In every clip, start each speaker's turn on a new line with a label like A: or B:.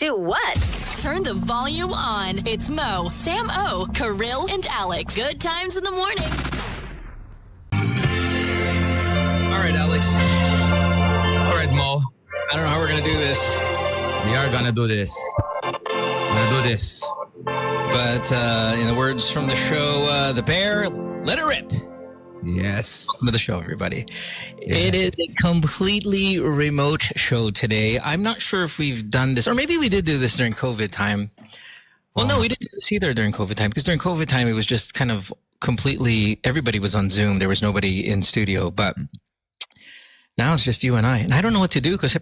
A: Do what?
B: Turn the volume on. It's Mo, Sam O, Kirill, and Alex. Good times in the morning.
C: All right, Alex.
D: All right, Mo.
C: I don't know how we're going to do this.
D: We are gonna do this.
C: But in the words from the show, The Bear, let it rip.
D: Yes.
C: Welcome to the show, everybody.
D: Yes.
C: It is a completely remote show today. I'm not sure if we've done this, or maybe we did do this during COVID time. Well, no, we didn't do this either during COVID time, because during COVID time, it was just kind of completely, everybody was on Zoom. There was nobody in studio, but now it's just you and I. And I don't know what to do because we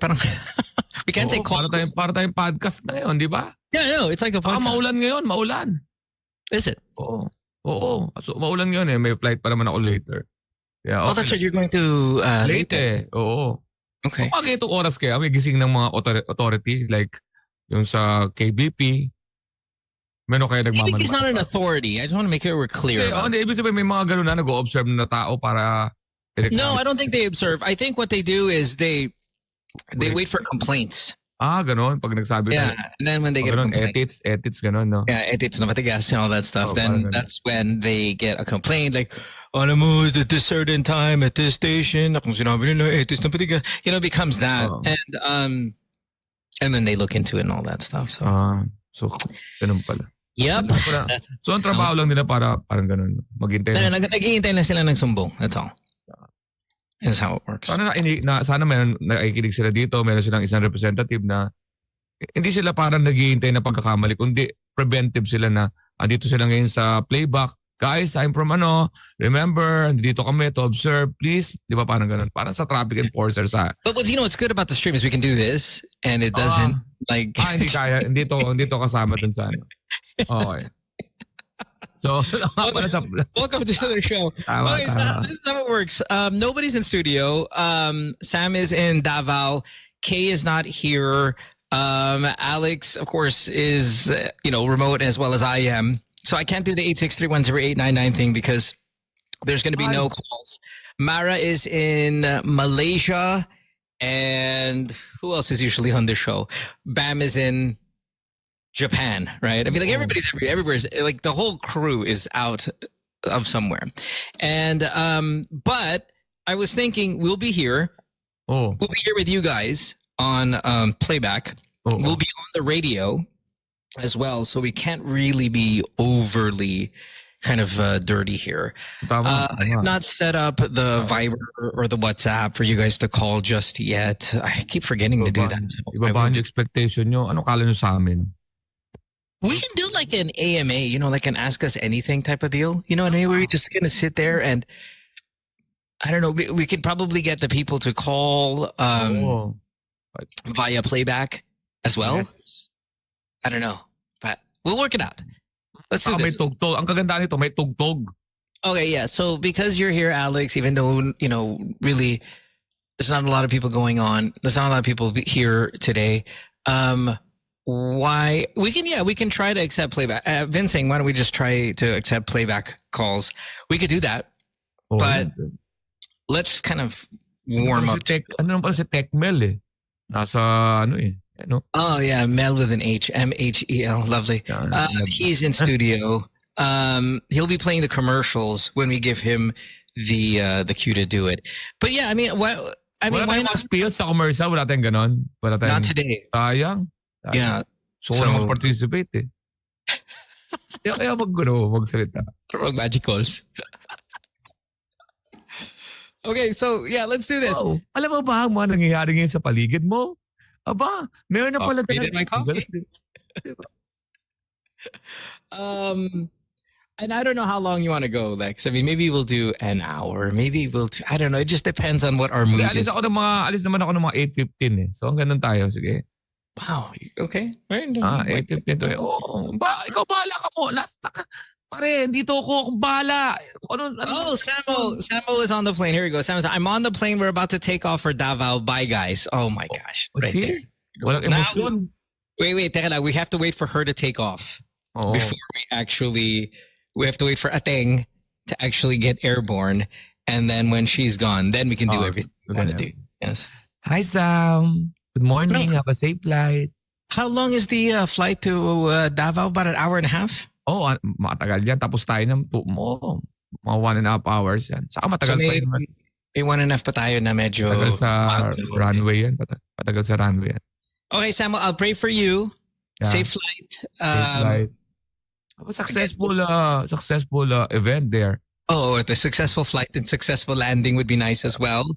C: can't take calls.
D: Para tayong podcast ngayon, di ba?
C: Yeah, no, it's like a podcast.
D: Maulan ngayon, maulan.
C: Is it?
D: Oo. So, maulan ngayon eh. May flight pa naman ako later. Yeah, okay.
C: Oh, that's right. You're going to
D: Late eh. Oo.
C: Okay.
D: Pag itong oras kaya, may gising ng mga authority like yung sa KBP. Meron kaya nagmamanman.
C: He's not an authority. I just want to make sure we're clear.
D: Hindi, ibig sabihin may mga ganun na nag-o-observe na tao para...
C: No, I don't think they observe. I think what they do is they wait for complaints.
D: Ganun. Pag nagsabi
C: yeah, and then when they get a complaint.
D: Edits, ganun, no?
C: Yeah, edits na matigas and all that stuff. Then that's when they get a complaint like, alam mo, at this certain time, at this station, kung sinabi nila, edits na matigas. You know, it becomes that. And then they look into it and all that stuff.
D: So ganun pala.
C: Yep.
D: So ang trabaho lang nila parang ganun. Maghintay.
C: Naghihintay na sila ng sumbong. That's all. That's how it works.
D: Sana meron nakikinig sila dito, meron silang isang representative na hindi sila parang naghihintay na pagkakamali, kundi preventive sila na andito sila ngayon sa playback. Guys, I'm from remember, dito kami to observe, please. Di ba parang ganun? Parang sa traffic enforcer sa...
C: But you know what's good about the stream is we can do this and it doesn't like...
D: hindi kaya. Hindi to kasama dun sa ano. Okay. So,
C: welcome to the show. Okay, so this is how it works. Nobody's in studio. Sam is in Davao. Kay is not here. Alex, of course, is remote as well as I am. So I can't do the 863108999 thing because there's going to be no calls. Mara is in Malaysia, and who else is usually on the show? Bam is in Japan, right? I mean, like everybody's everywhere's like the whole crew is out of somewhere. And but I was thinking we'll be here. We'll be here with you guys on playback. We'll be on the radio as well, so we can't really be overly kind of dirty here. I have not set up the Viber or the WhatsApp for you guys to call just yet. I keep forgetting to do that.
D: Ibabaan yung expectation nyo. Ano kala nyo sa amin?
C: We can do like an AMA, like an Ask Us Anything type of deal. You know what I mean? Where we're just going to sit there and, I don't know, we could probably get the people to call via playback as well.
D: Yes.
C: I don't know, but we'll work it out. Let's do this.
D: May tugtog. Ang kaganda nito, may tugtog.
C: Okay, yeah. So because you're here, Alex, even though, really there's not a lot of people going on, there's not a lot of people here today, why we can try to accept playback. Vincent, why don't we just try to accept playback calls? We could do that, but let's kind of warm up.
D: Ano naman pala si Techmel eh? Nasa ano?
C: Oh yeah, Mel with an H, MHEL, lovely. He's in studio. He'll be playing the commercials when we give him the cue to do it. But yeah, I mean, why
D: not spill sa commercial? Wala tayong ganon?
C: Not today.
D: Sayang.
C: Yeah.
D: So mag-participate eh. Kaya magsalita.
C: Magic calls. Okay, so yeah, let's do this.
D: Oh, alam mo ba ang mga nangyayari ngayon sa paligid mo? Aba, meron na pala
C: tayo. My coffee. And I don't know how long you want to go, Lex. I mean, maybe we'll do an hour. Maybe I don't know. It just depends on what our mood is.
D: Alis naman ako ng mga 8:15 eh. So hanggang nun tayo. Sige.
C: Wow. Okay. Right.
D: 8:15 to eh. Ikaw bahala ka mo. Pare, dito ako bahala.
C: Samo is on the plane. Here we go. Samo's, I'm on the plane. We're about to take off for Davao. Bye, guys. Oh my gosh. Right there.
D: Walang emosyon.
C: Wait. Teka lang. We have to wait for her to take off before we have to wait for Ateng to actually get airborne. And then when she's gone, then we can do everything we want to do. Yes.
D: Hi, Sam. Good morning. Have a safe flight.
C: How long is the flight to Davao? About an hour and a half?
D: Matagal yan. Tapos tayo ng mga 1.5 hours yan. Saka matagal pa yun.
C: May 1.5 pa tayo na medyo...
D: Matagal sa runway yan. Matagal sa runway yan.
C: Okay, Samuel, I'll pray for you. Yeah. Safe flight.
D: Safe flight. Successful event there.
C: Oh, the successful flight and successful landing would be nice as well.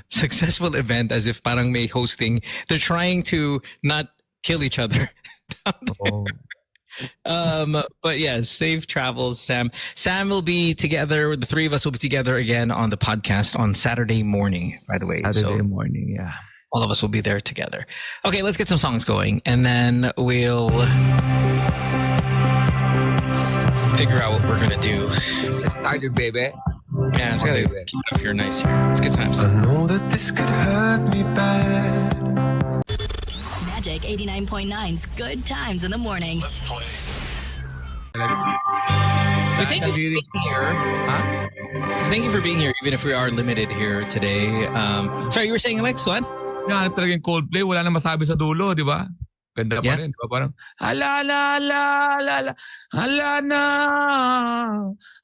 C: Successful event as if parang may hosting. They're trying to not kill each other. But yes, safe travels, Sam. Sam will be together. The three of us will be together again on the podcast on Saturday morning, by the way.
D: Saturday morning, yeah.
C: All of us will be there together. Okay, let's get some songs going. And then we'll figure out what we're going to do.
D: Let's start it, baby.
C: Yeah, it's got to keep it up here nice here. It's good times.
A: I know that this could hurt me bad.
B: Magic 89.9's Good Times in the Morning.
C: Well, thank you for being here.
D: Huh?
C: Thank you for being here, even if we are limited here today. Sorry, you were saying, Alex, what?
D: Yan, talagang Coldplay. Wala na masabi sa dulo, di ba? Ganda pa rin. Diba? Parang, hala na.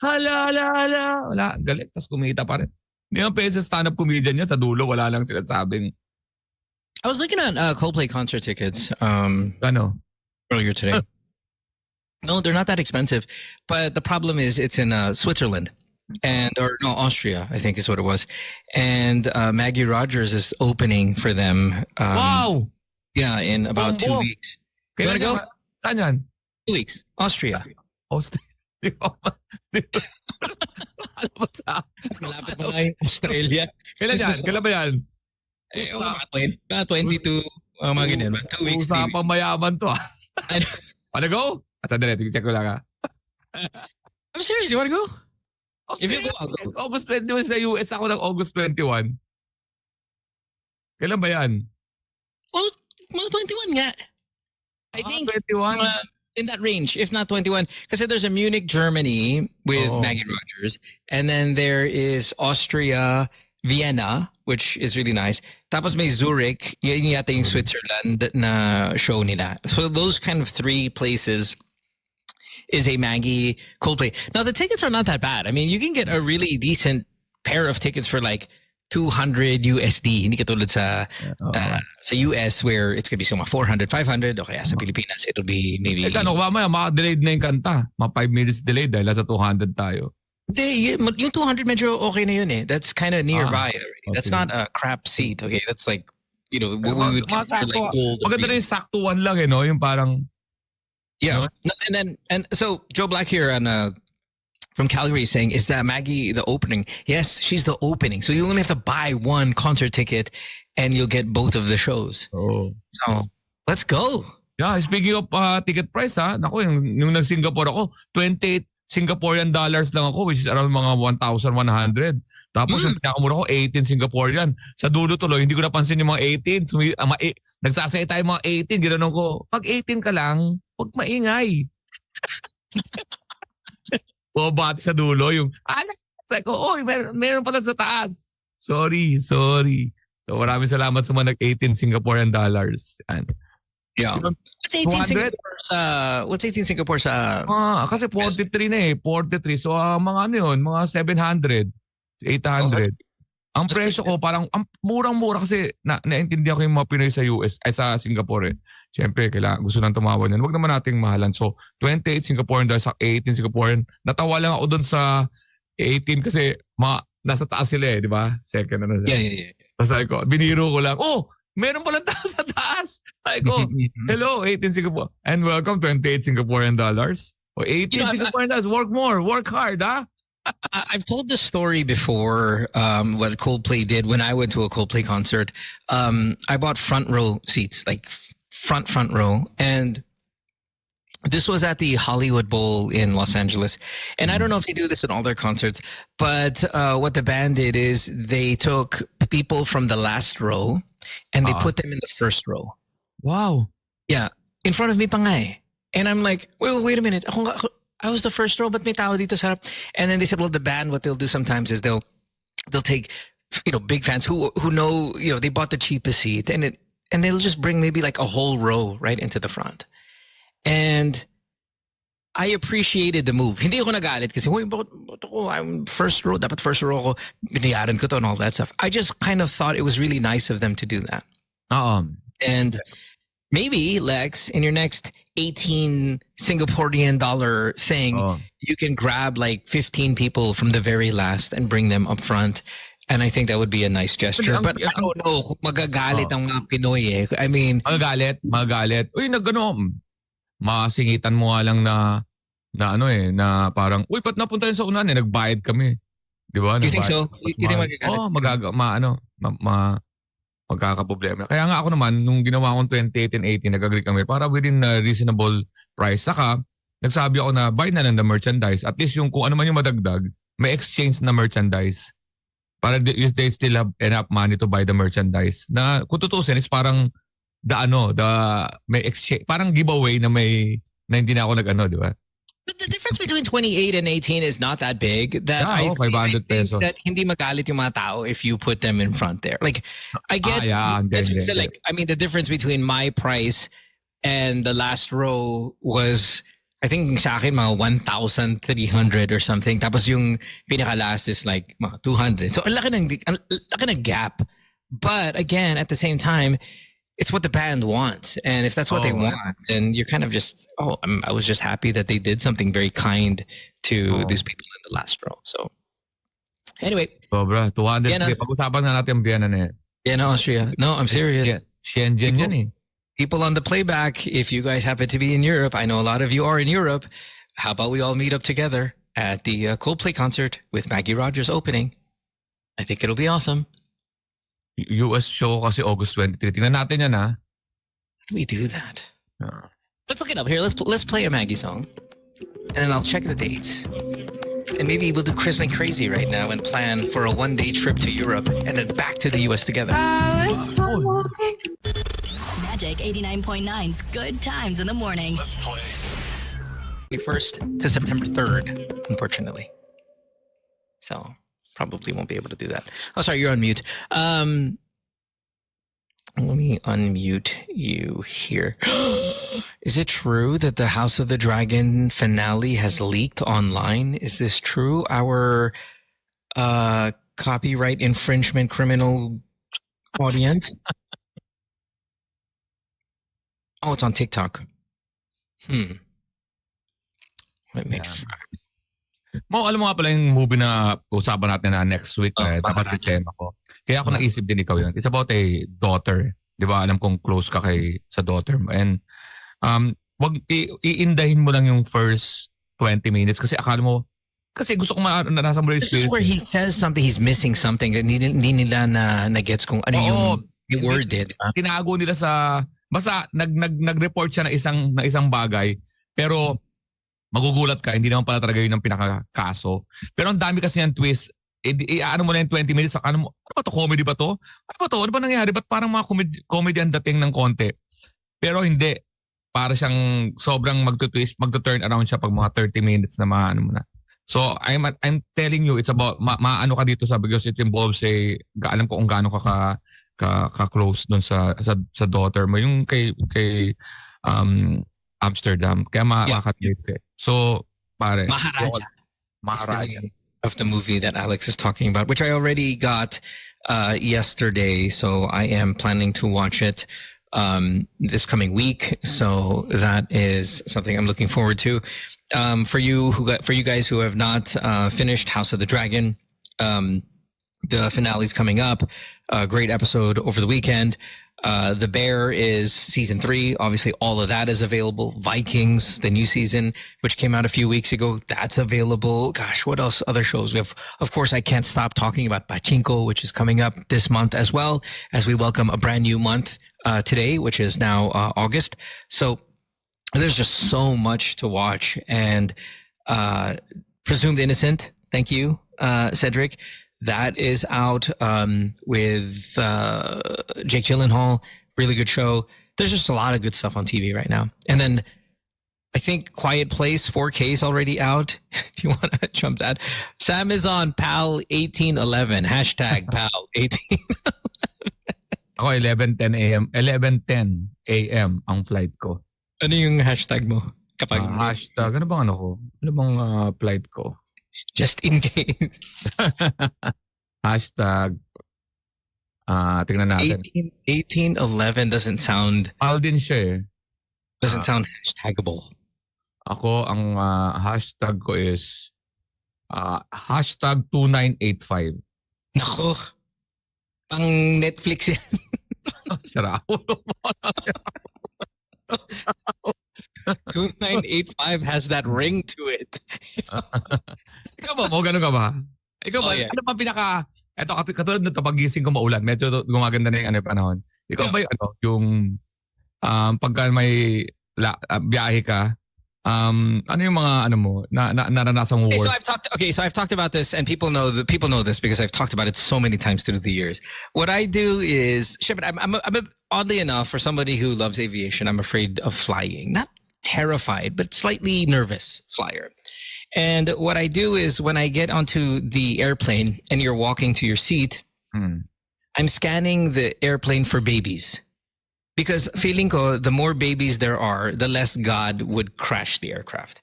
D: Wala, galit. Tapos kumita pa rin. Hindi naman pwede sa stand-up comedian niya. Sa dulo, wala lang sinasabing.
C: I was looking at Coldplay concert tickets earlier today. No, they're not that expensive. But the problem is it's in Switzerland. Austria, I think is what it was. And Maggie Rogers is opening for them.
D: Wow!
C: Yeah, in about 2 weeks. You want to go?
D: Saan yan?
C: 2 weeks. Austria. Malapit na lang Australia.
D: Kailan ba yan?
C: Mga 22, mga ganyan. 2 weeks.
D: Usapang mayaman to. Wanna go? Dali, check ko lang.
C: I'm serious. You want to go?
D: If you go, August 21 sa US ako ng August 21. Kailan ba yan?
C: Well, mga 21 nga. I think
D: 21?
C: In that range, if not 21. Because there's a Munich, Germany with Maggie Rogers. And then there is Austria, Vienna, which is really nice. Tapos may Zurich, yun yata yung Switzerland na show nila. So those kind of three places is a Maggie Coldplay. Now the tickets are not that bad. I mean, you can get a really decent pair of tickets for like 200 USD. Hindi katulad sa US where it's gonna be somewhere 400, 500. Okay, sa Pilipinas it'll be maybe.
D: Maka-delayed na yung kanta. 5 minutes delayed dahil sa 200 tayo.
C: Hindi, yung 200 medyo okay na yun eh. That's kind of nearby already. Okay. That's not a crap seat. Okay, that's like, we would consider like gold.
D: Maganda na yung saktuan lang no? Yung parang.
C: Yeah. And so Joe Black here from Calgary is saying, is that Maggie the opening? Yes, she's the opening. So you only have to buy one concert ticket and you'll get both of the shows.
D: Oh.
C: So let's go.
D: Yeah, speaking of ticket price naku, yung nag-Singapore ako, 28 Singaporean dollars lang ako, which is around mga 1,100. Tapos yung pinakamura ko, 18 Singaporean. Sa dulo tuloy, hindi ko napansin yung mga 18. Nagsasaya tayo mga 18. Ganoon ko, pag 18 ka lang, huwag maingay. Bumabati sa dulo yung, meron pala sa taas. Sorry. So maraming salamat sa mga nag-18 Singaporean dollars. Yan.
C: Yeah. What's 18 Singapore sa...
D: kasi 43 na eh. 43. So mga mga 700, 800. Ang presyo ko parang murang-mura kasi naintindihan ko yung mga Pinoy sa US ay sa Singapore. Siyempre, gusto nang tumawa niyan. Huwag naman nating mahalan. So 28 Singaporean dollars sa 18 Singaporean. Natawa lang ako doon sa 18 kasi nasa taas sila di ba? Second
C: Yeah.
D: Tapos sabi ko, biniro ko lang, meron pala tao sa taas. Sabi ko, hello, 18 Singapore. And welcome, 28 Singaporean dollars. O 18 Singaporean dollars. Work more. Work hard,
C: I've told this story before, what Coldplay did when I went to a Coldplay concert. I bought front row seats, like front row. And this was at the Hollywood Bowl in Los Angeles. And I don't know if they do this in all their concerts, but what the band did is they took people from the last row and they put them in the first row.
D: Wow.
C: Yeah. In front of me pa nga eh. And I'm like, wait a minute. I was the first row, but may tao dito sa harap. And then they said, well, the band, what they'll do sometimes is they'll take, big fans who know, they bought the cheapest seat and and they'll just bring maybe like a whole row right into the front. And I appreciated the move. Hindi ako nagalit kasi, bakit ako, I'm first row, dapat first row ako, binayaran ko to and all that stuff. I just kind of thought it was really nice of them to do that. And maybe, Lex, in your next 18 Singaporean dollar thing, you can grab like 15 people from the very last and bring them up front. And I think that would be a nice gesture. But I don't know kung magagalit ang mga Pinoy eh. I mean...
D: Magagalit. Uy, masingitan mo nga lang na parang, uy, ba't napunta yun sa unan? Nagbayad kami. Di ba?
C: You think so? You think magagalit?
D: Magkakaproblema. Kaya nga ako naman, nung ginawa kong 2018, nag-agree kami para within a reasonable price. Saka, nagsabi ako na buy na lang the merchandise. At least yung kung ano man yung madagdag, may exchange na merchandise. Para they still have enough money to buy the merchandise. Na kung tutusin, is parang may exchange, parang giveaway na hindi na ako di ba?
C: But the difference between 28 and 18 is not that big. That
D: 500 pesos.
C: That hindi magalit yung mga tao if you put them in front there. Like, I get, like, I mean, the difference between my price and the last row was, I think sa akin mga 1,300 or something. Tapos yung pinaka-last is like mga 200. So, ang laki ng gap. But again, at the same time, it's what the band wants. And if that's what they want, then you're kind of just, I was just happy that they did something very kind to these people in the last row. So, anyway.
D: Sobra, 200.
C: Vienna.
D: Pag-usapan na natin ang Vienna na yan.
C: Vienna, Austria. No, I'm serious.
D: Yeah. Shenzhen yan eh.
C: People on the playback, if you guys happen to be in Europe, I know a lot of you are in Europe, how about we all meet up together at the Coldplay concert with Maggie Rogers opening? I think it'll be awesome.
D: US show kasi August 23. Tingnan natin yan, ha?
C: How do we do that? Let's look it up here. Let's play a Maggie song, and then I'll check the dates. And maybe we'll do Chris Went Crazy right now and plan for a one-day trip to Europe and then back to the US together.
B: Magic 89.9's Good Times in the Morning.
C: 1st to September 3rd, unfortunately. So probably won't be able to do that. Oh, sorry, you're on mute. Let me unmute you here. Is it true that the House of the Dragon finale has leaked online? Is this true? Our copyright infringement criminal audience? Oh, it's on TikTok. Let me
D: Mo, alam mo nga pala yung movie na usapan natin na next week. Dapat si Chema ko. Kaya ako naisip din ikaw yun. It's about a daughter. Di ba? Alam kong close ka sa daughter mo. And wag iindahin mo lang yung first 20 minutes kasi akala mo, kasi gusto ko nasa mo experience.
C: This is where he says something, he's missing something. Hindi nila na gets kung ano yung word did.
D: Tinago nila basta nag-report siya na isang bagay, pero magugulat ka, hindi naman pala talaga yun ang pinakakaso. Pero ang dami kasi yung twist. Ano mo na yung 20 minutes, ano ba to? Comedy ba to? Ano ba nangyari? Ba't parang mga comedy ang dating ng konti? Pero hindi. Para siyang sobrang magto-turn around siya pag mga 30 minutes na maano mo na. So, I'm telling you, it's about, maano ka dito because it involves alam ko kung gaano ka close dun sa daughter mo. Yung kay Amsterdam. Kaya makakadate ka. So, pare.
C: Maharaja. Of the movie that Alex is talking about, which I already got yesterday. So I am planning to watch it this coming week. So that is something I'm looking forward to. For you guys who have not finished House of the Dragon, the finale's coming up. A great episode over the weekend. The Bear is season 3. Obviously, all of that is available. Vikings, the new season, which came out a few weeks ago, that's available. Gosh, what else? Other shows. We have, of course, I can't stop talking about Pachinko, which is coming up this month as well, as we welcome a brand new month today, which is now August. So there's just so much to watch. And Presumed Innocent, thank you, Cedric. That is out with Jake Gyllenhaal. Really good show. There's just a lot of good stuff on TV right now. And then I think Quiet Place 4K is already out. If you want to jump that. Sam is on PAL 1811. Hashtag PAL 1811.
D: Ako 11:10 a.m. 11:10 a.m. ang flight ko.
C: Ano yung hashtag mo? Kapag
D: Hashtag, ano bang ano ko? Ano bang flight ko?
C: just in case.
D: Hashtag, tingnan natin.
C: 1811 doesn't sound
D: Aldin siya eh.
C: sound hashtagable.
D: Ako, ang hashtag ko is hashtag 2985.
C: Nako. Pang Netflix yan.
D: Sara ulo mo.
C: 2985 has that ring to it.
D: Ikaw ba mo? Ganun ka ba? Ikaw ba?
C: Oh, yeah.
D: Ano pa pinaka... Ito, katulad na pagising ko maulan. Medyo gumaganda na yung panahon. Ikaw ba yung pagka may biyahe ka, ano yung mga naranasan mo worst?
C: So I've talked about this, and people know this because I've talked about it so many times through the years. What I do is, oddly enough, for somebody who loves aviation, I'm afraid of flying. Not terrified, but slightly nervous flyer. And what I do is when I get onto the airplane and you're walking to your seat, I'm scanning the airplane for babies. Because feeling ko, the more babies there are, the less God would crash the aircraft.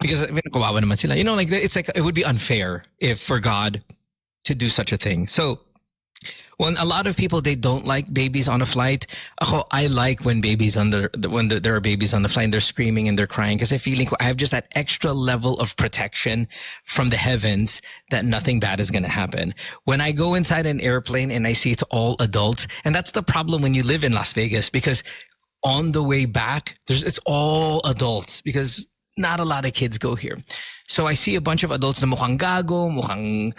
C: Because kawawa naman sila. Like it's like it would be unfair if for God to do such a thing. So when a lot of people, they don't like babies on a flight. I like when babies when there are babies on the flight and they're screaming and they're crying, because I feel I have just that extra level of protection from the heavens that nothing bad is going to happen. When I go inside an airplane and I see it's all adults, and that's the problem when you live in Las Vegas, because on the way back, it's all adults because not a lot of kids go here. So I see a bunch of adults na mukhang gago, mukhang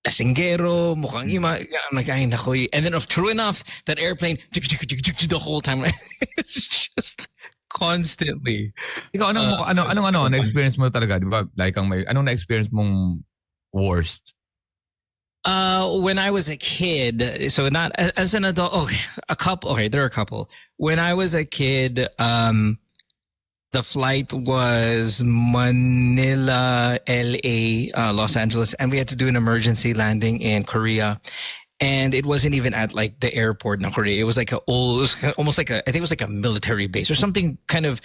C: lasingero, mukhang ima. I'm like, ay, nakoy. And then, true enough, that airplane, the whole time, it's just constantly.
D: Ikaw, anong na-experience mo talaga? Di ba? Like, anong na-experience mong worst?
C: When I was a kid, so not as an adult, there are a couple. When I was a kid, the flight was Manila, LA, Los Angeles, and we had to do an emergency landing in Korea. And it wasn't even at like the airport in Korea. It was like almost like I think it was like a military base or something kind of,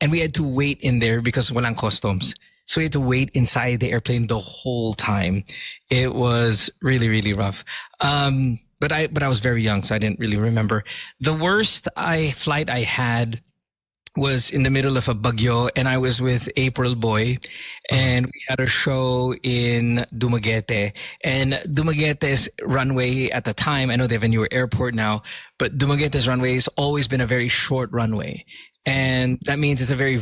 C: and we had to wait in there because walang customs. So we had to wait inside the airplane the whole time. It was really, really rough. But I was very young, so I didn't really remember. The worst flight I had was in the middle of a bagyo, and I was with April Boy, and we had a show in Dumaguete. And Dumaguete's runway at the time, I know they have a newer airport now, but Dumaguete's runway has always been a very short runway. And that means it's a very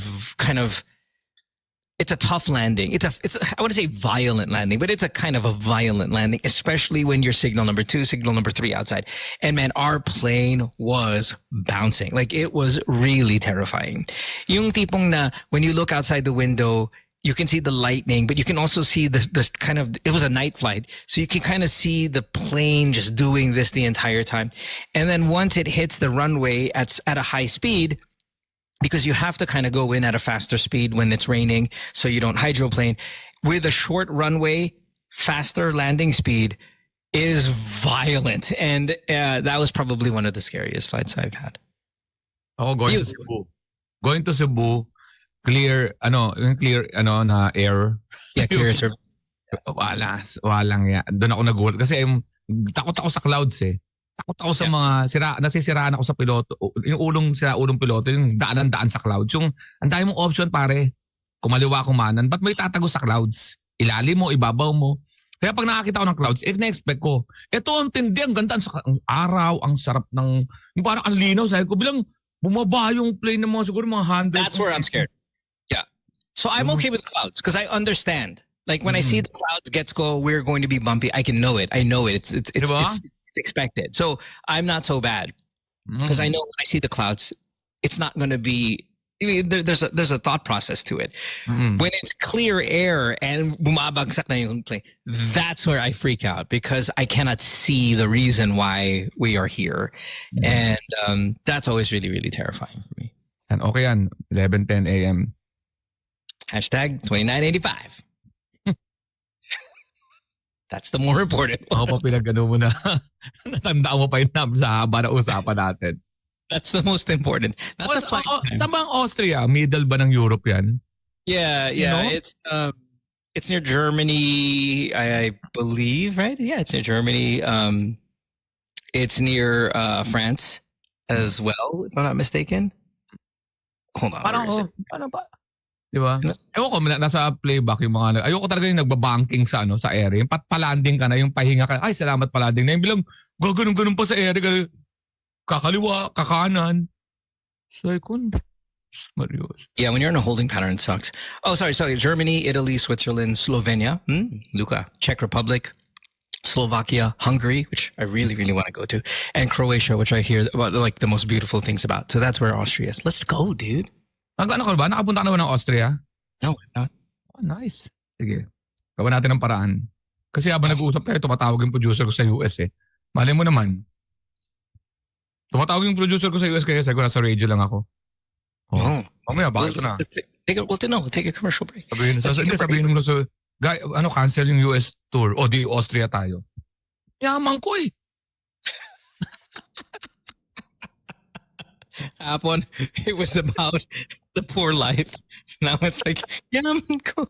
C: it's a tough landing. It's I wouldn't say violent landing, but it's a kind of a violent landing, especially when you're signal number 2, signal number 3 outside. And man, our plane was bouncing. Like it was really terrifying. Yung tipong na when you look outside the window, you can see the lightning, but you can also see the kind of, it was a night flight. So you can kind of see the plane just doing this the entire time. And then once it hits the runway at a high speed, because you have to kind of go in at a faster speed when it's raining so you don't hydroplane. With a short runway, faster landing speed is violent. And that was probably one of the scariest flights I've had.
D: Oh, going to Cebu. Going to Cebu, clear na air.
C: Yeah, clear.
D: Walang yan. Doon ako nagulat. Kasi takot ako sa clouds eh. Takot ako sa mga nasisiraan ako sa piloto. Yung ulong piloto, yung daan sa clouds. Yung ang dami mong option pare. Kumaliwa kumanan. Ba't may tatago sa clouds? Ilalim mo, ibabaw mo. Kaya pag nakakita ko ng clouds, na-expect ko, ito ang tindi, ang ganda, ang araw, ang sarap ng, yung parang ang linaw. Sabi ko, bilang bumaba yung plane ng mga siguro mga 100.
C: That's where I'm scared. Yeah. So I'm okay with clouds because I understand. Like when I see the clouds gets go, we're going to be bumpy. I can know it. I know it. It's expected. So I'm not so bad because I know when I see the clouds, it's not going to be. I mean, there's a thought process to it. When it's clear air and bumabagsak na yung plane, that's where I freak out because I cannot see the reason why we are here, and that's always really, really terrifying for me.
D: And okay yan, 11:10 a.m.
C: Hashtag 2985. That's the more important
D: Ako
C: one.
D: pa pinagano mo na. Natandaan mo pa yun sa haba na usapan natin.
C: That's the most important. Not the flight time.
D: Saan ba ang Austria? Middle ba ng Europe yan?
C: Yeah,
D: You
C: yeah.
D: know?
C: It's near Germany, I believe, right? Yeah, it's near Germany. It's near France as well, if I'm not mistaken. Hold on.
D: Parang,
C: where is it?
D: paano ba? Di ba? Ewan ko, nasa playback yung mga, ayoko talaga yung nagbabanking sa sa area. Yung palanding ka na, yung pahinga ka, ay salamat palanding na. Yung bilang, gaganon-ganon pa sa area, kakaliwa, kakanan. So, Marios.
C: Yeah, when you're in a holding pattern, it sucks. Oh, sorry. Germany, Italy, Switzerland, Slovenia, Luka, Czech Republic, Slovakia, Hungary, which I really, really want to go to, and Croatia, which I hear about like the most beautiful things about. So that's where Austria is. Let's go, dude.
D: Ano ka ba? Nakapunta ka na ba ng Austria?
C: No, I'm not.
D: Oh, nice. Sige. Gawa natin ng paraan. Kasi habang nag-uusap tayo, tumatawag yung producer ko sa US eh. Malay mo naman. Tumatawag yung producer ko sa US kaya sabi ko nasa radio lang ako.
C: Oh.
D: Mamaya, bakit na?
C: We'll take a commercial break.
D: Sabihin mo sa guy, cancel yung US tour. O di Austria tayo. Yaman ko eh.
C: Hapon, it was about the poor life. Now it's like, yaman ko.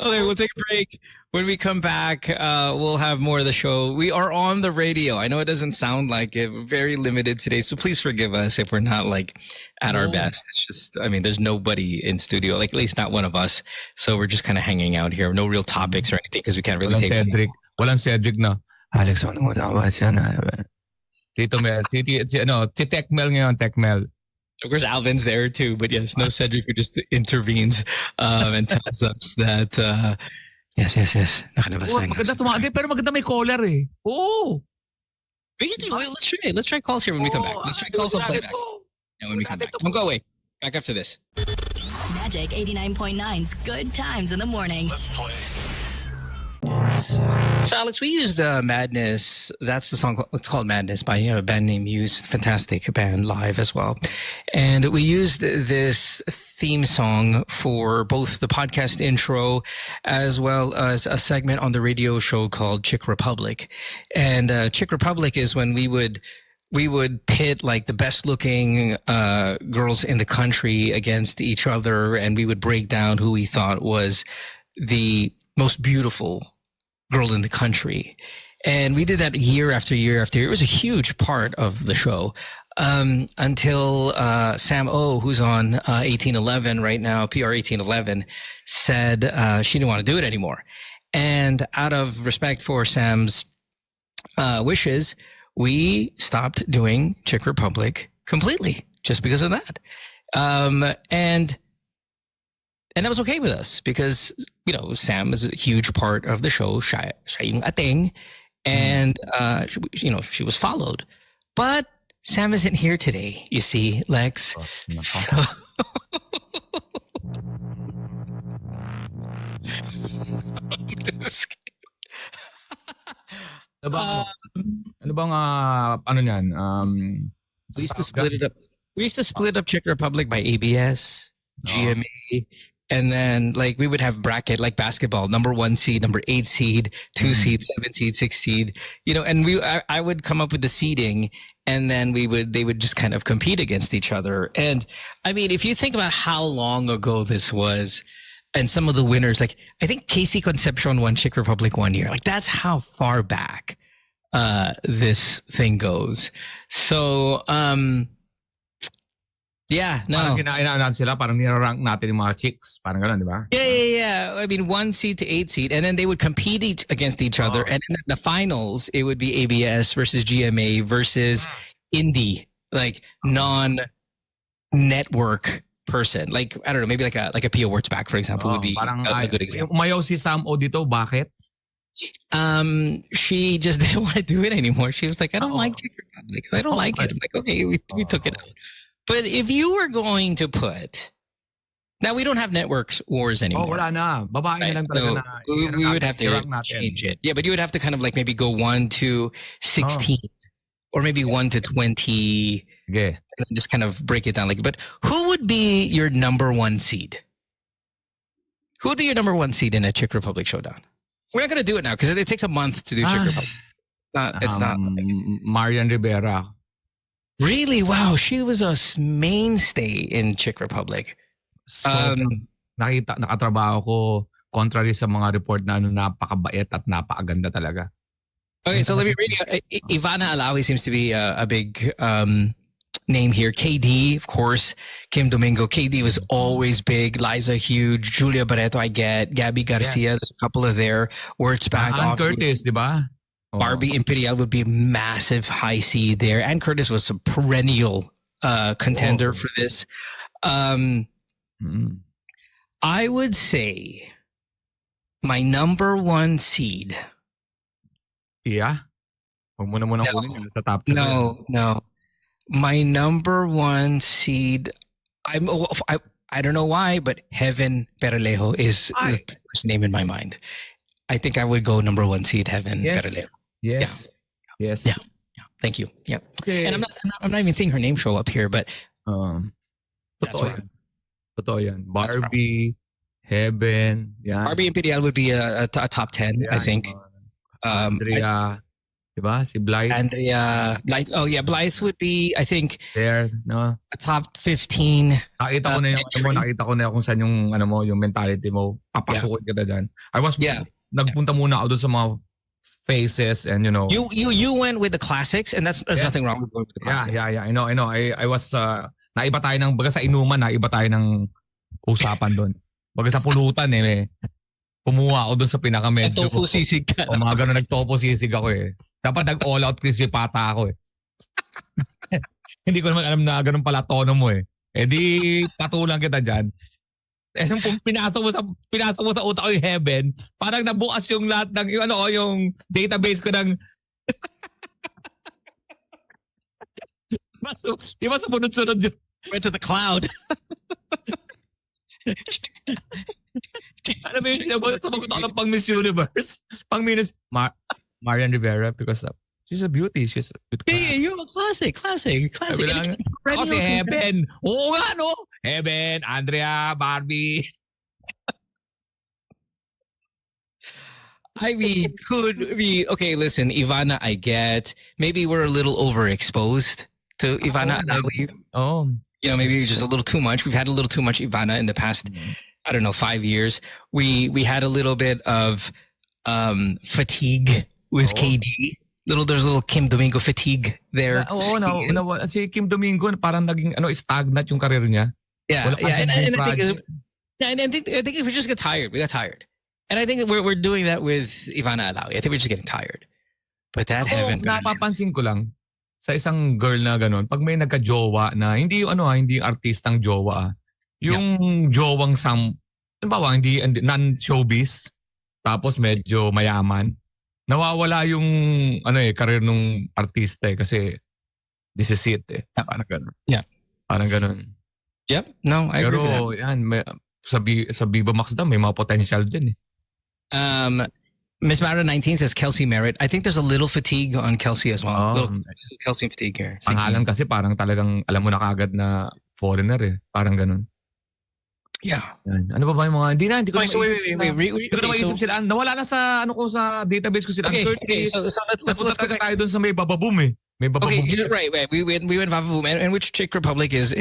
C: Okay, we'll take a break. When we come back, we'll have more of the show. We are on the radio. I know it doesn't sound like it. We're very limited today, so please forgive us if we're not like at our best. It's just, I mean, there's nobody in studio, like at least not one of us. So we're just kind of hanging out here. No real topics or anything because we can't really take.
D: Walang Cedric na. Alex, ano mo na ba siya na? Tito Mel, si Techmel ngayon, Techmel.
C: Of course, Alvin's there too, but yes, no Cedric who just intervenes and tells us that yes. Nakalabas na
D: Maganda pero maganda may caller eh. Oh.
C: Let's try calls here when we come back. Let's try calls on playback. And when we come back. Don't go away. Back after this.
B: Magic 89.9's Good Times in the Morning.
A: Let's play.
C: So Alex, we used Madness. That's the song. It's called Madness by a band named Muse. Fantastic band live as well. And we used this theme song for both the podcast intro as well as a segment on the radio show called Chick Republic. And Chick Republic is when we would pit like the best looking girls in the country against each other, and we would break down who we thought was the most beautiful girl in the country. And we did that year after year after year. It was a huge part of the show until Sam O, who's on 1811 right now, PR 1811, said she didn't want to do it anymore. And out of respect for Sam's wishes, we stopped doing Chick Republic completely just because of that. And that was okay with us because, you know, Sam is a huge part of the show, siya yung ating, and, she was followed. But Sam isn't here today, you see, Lex. So...
D: Ano bang ano niyan?
C: We used to split it up. We used to split up Czech Republic by ABS, GMA, and then like we would have bracket like basketball, number 1 seed, number 8 seed, 2 seed, 7 seed, 6 seed. You know, and I would come up with the seeding, and then they would just kind of compete against each other. And I mean, if you think about how long ago this was, and some of the winners, like I think Casey Concepcion won Czech Republic 1 year. Like that's how far back this thing goes. So yeah, no.
D: Parang kinainaan sila, parang nirarank natin yung mga chicks. Parang gano'n, di ba?
C: Yeah. I mean, 1 seed to 8 seed, and then they would compete against each other. And in the finals, it would be ABS versus GMA versus indie, like non-network person. Like, I don't know, maybe like a Pia Wurtzbach, for example, would be a good example.
D: Umayaw si Sam O dito, bakit?
C: She just didn't want to do it anymore. She was like, I don't like Czech Republic. I don't like it. I'm like, okay, we took it out. But if you were going to put, now we don't have networks wars anymore.
D: Wala na. Babae na lang talaga na.
C: We would have to change it. Yeah, but you would have to kind of like maybe go 1 to 16 or maybe 1 to 20.
D: Okay.
C: And just kind of break it down. Like, but who would be your number 1 seed? Who would be your number 1 seed in a Czech Republic showdown? We're not gonna do it now because it takes a month to do Czech Republic. It's not.
D: Marian Rivera.
C: Really? Wow, she was a mainstay in Czech Republic.
D: So, nakatrabaho ko contrary sa mga report na napakabait at napakaganda talaga.
C: Okay, so let me read you. Ivana Alawi seems to be a big name here. KD, of course. Kim Domingo. KD was always big. Liza huge. Julia Barreto, I get. Gabby Garcia, there's a couple of their words back.
D: Ann Curtis, di ba?
C: Barbie Imperial would be a massive high seed there. Ann Curtis was a perennial contender for this. I would say my number one seed.
D: Yeah? Huwag mo na muna kunin yun sa top 10.
C: No. My number one seed, I don't know why, but Heaven Perelejo is the first name in my mind. I think I would go number one seed, Heaven Perelejo.
D: Yes.
C: Yeah.
D: Yes.
C: Yeah. Thank you. Yeah.
D: Okay.
C: And I'm not even seeing her name show up here, but that's
D: Totoo
C: why.
D: yan. Totoo yan. Barbie, Heaven, yan.
C: Barbie Imperial would be a top 10,
D: Yan,
C: I think.
D: Andrea, diba? Si Blythe.
C: Andrea, Blythe. Oh yeah, Blythe would be, I think,
D: There, no?
C: a top 15.
D: Nakita ko na yung nakita ko na kung saan yung yung mentality mo. Papasukin kita dyan. Nagpunta muna ako doon sa mga faces and
C: You went with the classics, and there's nothing wrong with going with the classics.
D: Yeah. I know. I was naiba tayo ng baga sa inuman, naiba tayo ng usapan doon. Baga sa pulutan Pumuha ako doon sa pinaka-medyo.
C: Tofu sisig ka.
D: O mga ganun, nag-tofu sisig ako Dapat nag-all out crispy pata ako Hindi ko naman alam na ganun pala tono mo di patulang kita dyan. Nung pinasok mo sa utak ko yung Heaven, parang nabukas yung lahat ng yung database ko ng di ba sa sunod-sunod yun?
C: Went to the cloud.
D: Alam mo yun, sumagot ako ng pang Miss Universe. Pang Marian Rivera because she's a beauty. She's a beauty.
C: Hey, you're a classic.
D: Ako si Heaven. Oo nga, no? Heaven, Andrea, Barbie.
C: I mean, okay, listen, Ivana, I get. Maybe we're a little overexposed to Ivana Alawi.
D: Oh.
C: Maybe just a little too much. We've had a little too much Ivana in the past, I don't know, 5 years. We had a little bit of fatigue with KD. There's a little Kim Domingo fatigue there.
D: Si Kim Domingo parang naging stagnant yung career niya.
C: Yeah. And I think if we just got tired, we got tired. And I think we're doing that with Ivana Alawi. I think we're just getting tired. But that Heaven.
D: Napapansin ko lang sa isang girl na ganun, pag may nagka-jowa na hindi yung hindi artistang jowa, yung jowang hindi non-showbiz, tapos medyo mayaman, nawawala yung career nung artista kasi this is it parang ganun.
C: Yeah.
D: Parang ganun.
C: Yep. No, I agree with that.
D: Pero yan, sa Viva Max daw may mga potential din
C: Miss Mara 19 says Kelsey Merritt. I think there's a little fatigue on Kelsey as well. Little Kelsey fatigue here.
D: Pangalan kasi parang talagang alam mo na kagad na foreigner Parang ganun.
C: Yeah.
D: Yan. Ano ba yung mga hindi ko
C: wait.
D: Hindi ko na maisip sila. Nawala na sa sa database ko sila.
C: Okay. So let's go back.
D: Tayo doon sa may bababoom May bababoom.
C: Okay, right. We went Vavaboom, and which Czech Republic is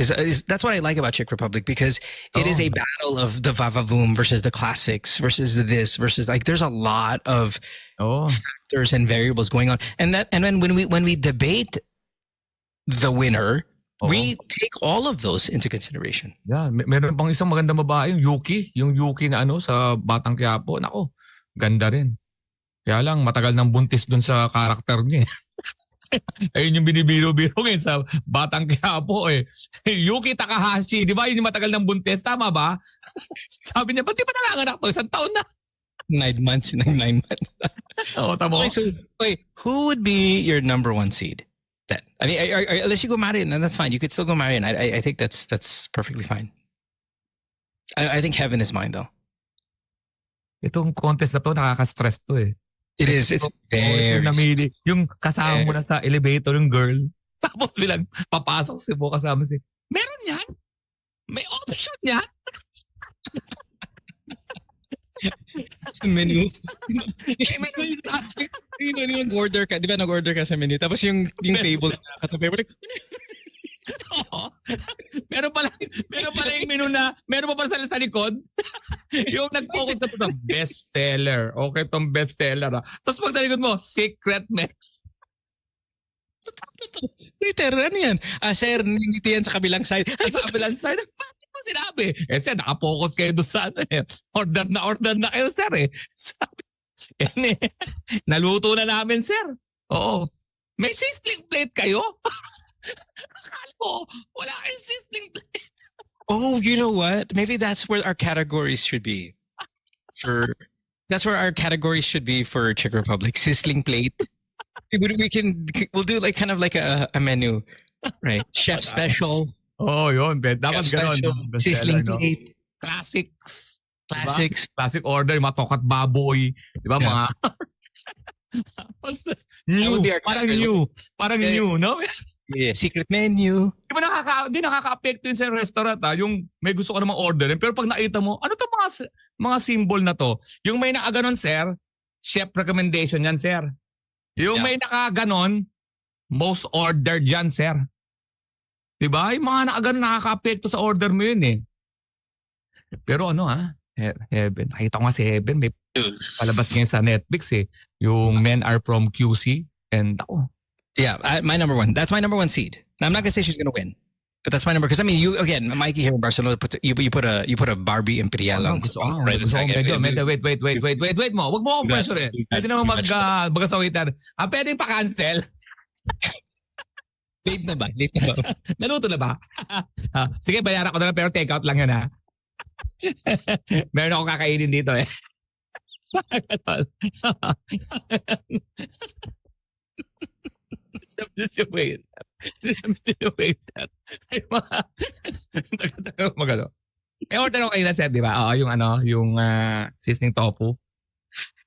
C: that's what I like about Czech Republic because it is a battle of the Vavaboom versus the classics versus this versus there's a lot of factors and variables going on, and then when we debate the winner, we take all of those into consideration.
D: Yeah, meron pang isang magandang babae, yung Yuki na sa Batang Quiapo. Nako, ganda rin. Kaya lang matagal nang buntis dun sa karakter niya. Ayun yung binibiro-biro ngayon sa Batang Quiapo Yuki Takahashi, di ba? Yun yung matagal ng buntis. Tama ba? Sabi niya, ba't di pa nanganganak to? 1 taon na.
C: 9 months. 9 months.
D: Tama.
C: Okay, so, who would be your number one seed then? I mean, unless you go Marian, and that's fine. You could still go Marian. I think that's perfectly fine. I think Heaven is mine though.
D: Itong contest na to, nakaka-stress to
C: It is. It's very...
D: Yung namili. Yung kasama mo na sa elevator yung girl. Tapos bilang papasok si Bo kasama meron yan? May option yan?
C: Menus. Nag-order ka, di ba nag-order ka sa menu? Tapos yung table katabi mo, like,
E: Oo. Meron pala yung menu na, meron pa pala sa likod. Yung nag-focus na po sa bestseller. Okay, itong bestseller. Tapos pag talikod mo, secret menu.
C: Twitter, ano yan? Sir, nangiti yan sa kabilang side.
E: Sa kabilang side, bakit mo sinabi? Sir, nakapokus kayo doon sa ano eh. Order na kayo, sir eh. Sabi, naluto na namin, sir. Oo. May sizzling plate kayo? Akala ko, wala kayong sizzling plate.
C: Oh, you know what? Maybe that's where our categories should be. That's where our categories should be for Czech Republic. Sizzling plate. We'll do like kind of like a menu, right? Chef special.
E: Oh, yun. Dapat
C: Chef
E: gano'n.
C: special. Sizzling plate.
E: Classics.
C: Classics.
E: Diba? Classic order, mga tokat baboy. Di ba, mga... new.
C: would be our
E: Parang
C: category.
E: new. Parang
C: Okay.
E: new, no?
C: Yeah, secret menu.
E: Di ba nakaka-apekto yun sa restaurant, ha? Yung may gusto ka namang orderin. Pero pag nakita mo, ano to mga symbol na to? Yung may nakaganon, sir, chef recommendation yan, sir. Yung
C: Yeah.
E: may nakaganon, most ordered yan, sir. Di ba? Yung mga nakaganon, nakaka-apekto sa order mo yun, eh. Pero ano, ha? Heaven. Nakita ko nga si Heaven. May palabas ngayon sa Netflix, eh. Yung Men Are From QC. And ako,
C: Yeah, my number one. That's my number one seed. Now, I'm not gonna say she's gonna win, but that's my number. Because I mean, you again, Mikey here in Barcelona, you put a Barbie Imperial on.
E: gusto ko.
C: Right,
E: Gusto ko
C: okay,
E: medyo, wait mo. Huwag mo akong pressure eh. Pwede naman mag-sawitan. Pwedeng pa-cancel.
C: Late na ba?
E: Naluto na ba? Sige, bayaran ko na lang pero take out lang yun ha. Meron akong kakainin dito eh. Wait. Ay, mga... Tagal magano. May order ako kayo na set, di ba? Oo, yung sizzling tofu.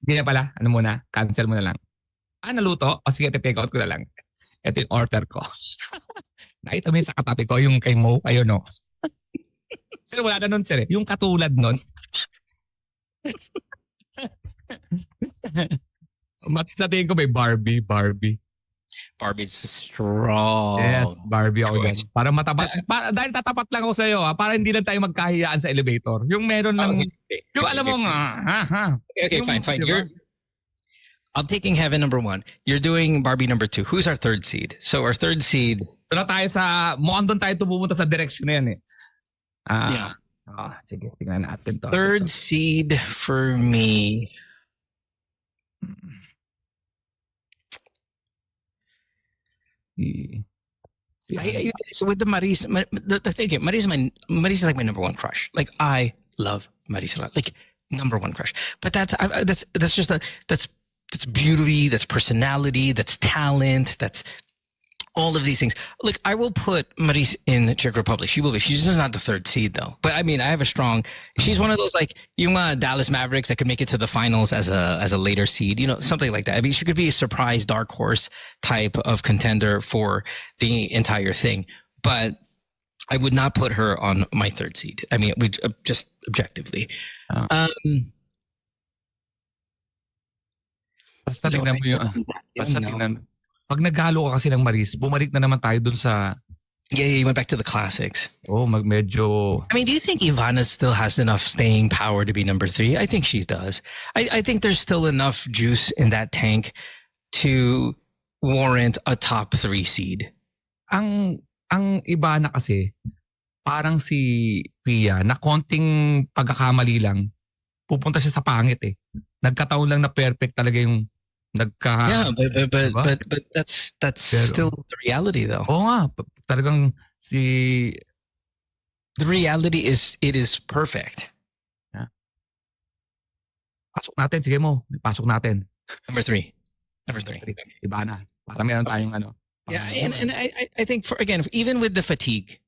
E: Hindi na pala. Ano muna? Cancel mo na lang. Naluto? O sige, take out ko na lang. Ito yung order ko. Nakita mo yun sa katabi ko, yung kay Mo, ayun no. Sir, wala na nun, sir. Yung katulad nun. Sabihin ko may Barbie.
C: Barbie's strong.
E: Yes, Barbie ako dyan. Para matapat. Dahil tatapat lang ako sa'yo, para hindi lang tayo magkahiyaan sa elevator. Yung meron lang, yung alam mo nga,
C: Okay,
E: Yung-
C: fine.
E: diba?
C: I'm taking Heaven number one. You're doing Barbie number two. Who's our third seed? So our third seed.
E: Doon na tayo mukhang doon tayo pupunta sa direction na yan eh.
C: Yeah.
E: Sige, tingnan natin to.
C: Third seed for me. So with the Maris, the thing, Maris is like my number one crush. Like I love Maris a lot. Like number one crush. But that's just that's beauty, that's personality, that's talent, that's all of these things. Look, I will put Maris in the Czech Republic. She will be. She's just not the third seed though. But I mean, I have a strong. She's one of those like yung Dallas Mavericks that could make it to the finals as a later seed. You know, something like that. I mean, she could be a surprise dark horse type of contender for the entire thing. But I would not put her on my third seed. I mean, we just objectively.
E: Basta tingnan mo yun. Basta tingnan. Pag naghalo ka kasi ng Maris, bumalik na naman tayo dun sa...
C: Yeah, you went back to the classics.
E: Medyo...
C: I mean, do you think Ivana still has enough staying power to be number three? I think she does. I think there's still enough juice in that tank to warrant a top three seed.
E: Ang iba na kasi, parang si Pia, na konting pagkakamali lang, pupunta siya sa pangit eh. Nagkataon lang na perfect talaga yung
C: Yeah,
E: diba?
C: but that's still the reality though.
E: Oo nga, talagang si...
C: The reality is it is perfect.
E: Pasok natin, sige mo, pasok natin.
C: Number three.
E: Iba na. Para meron tayong ano.
C: Yeah, and I think for again, even with the fatigue,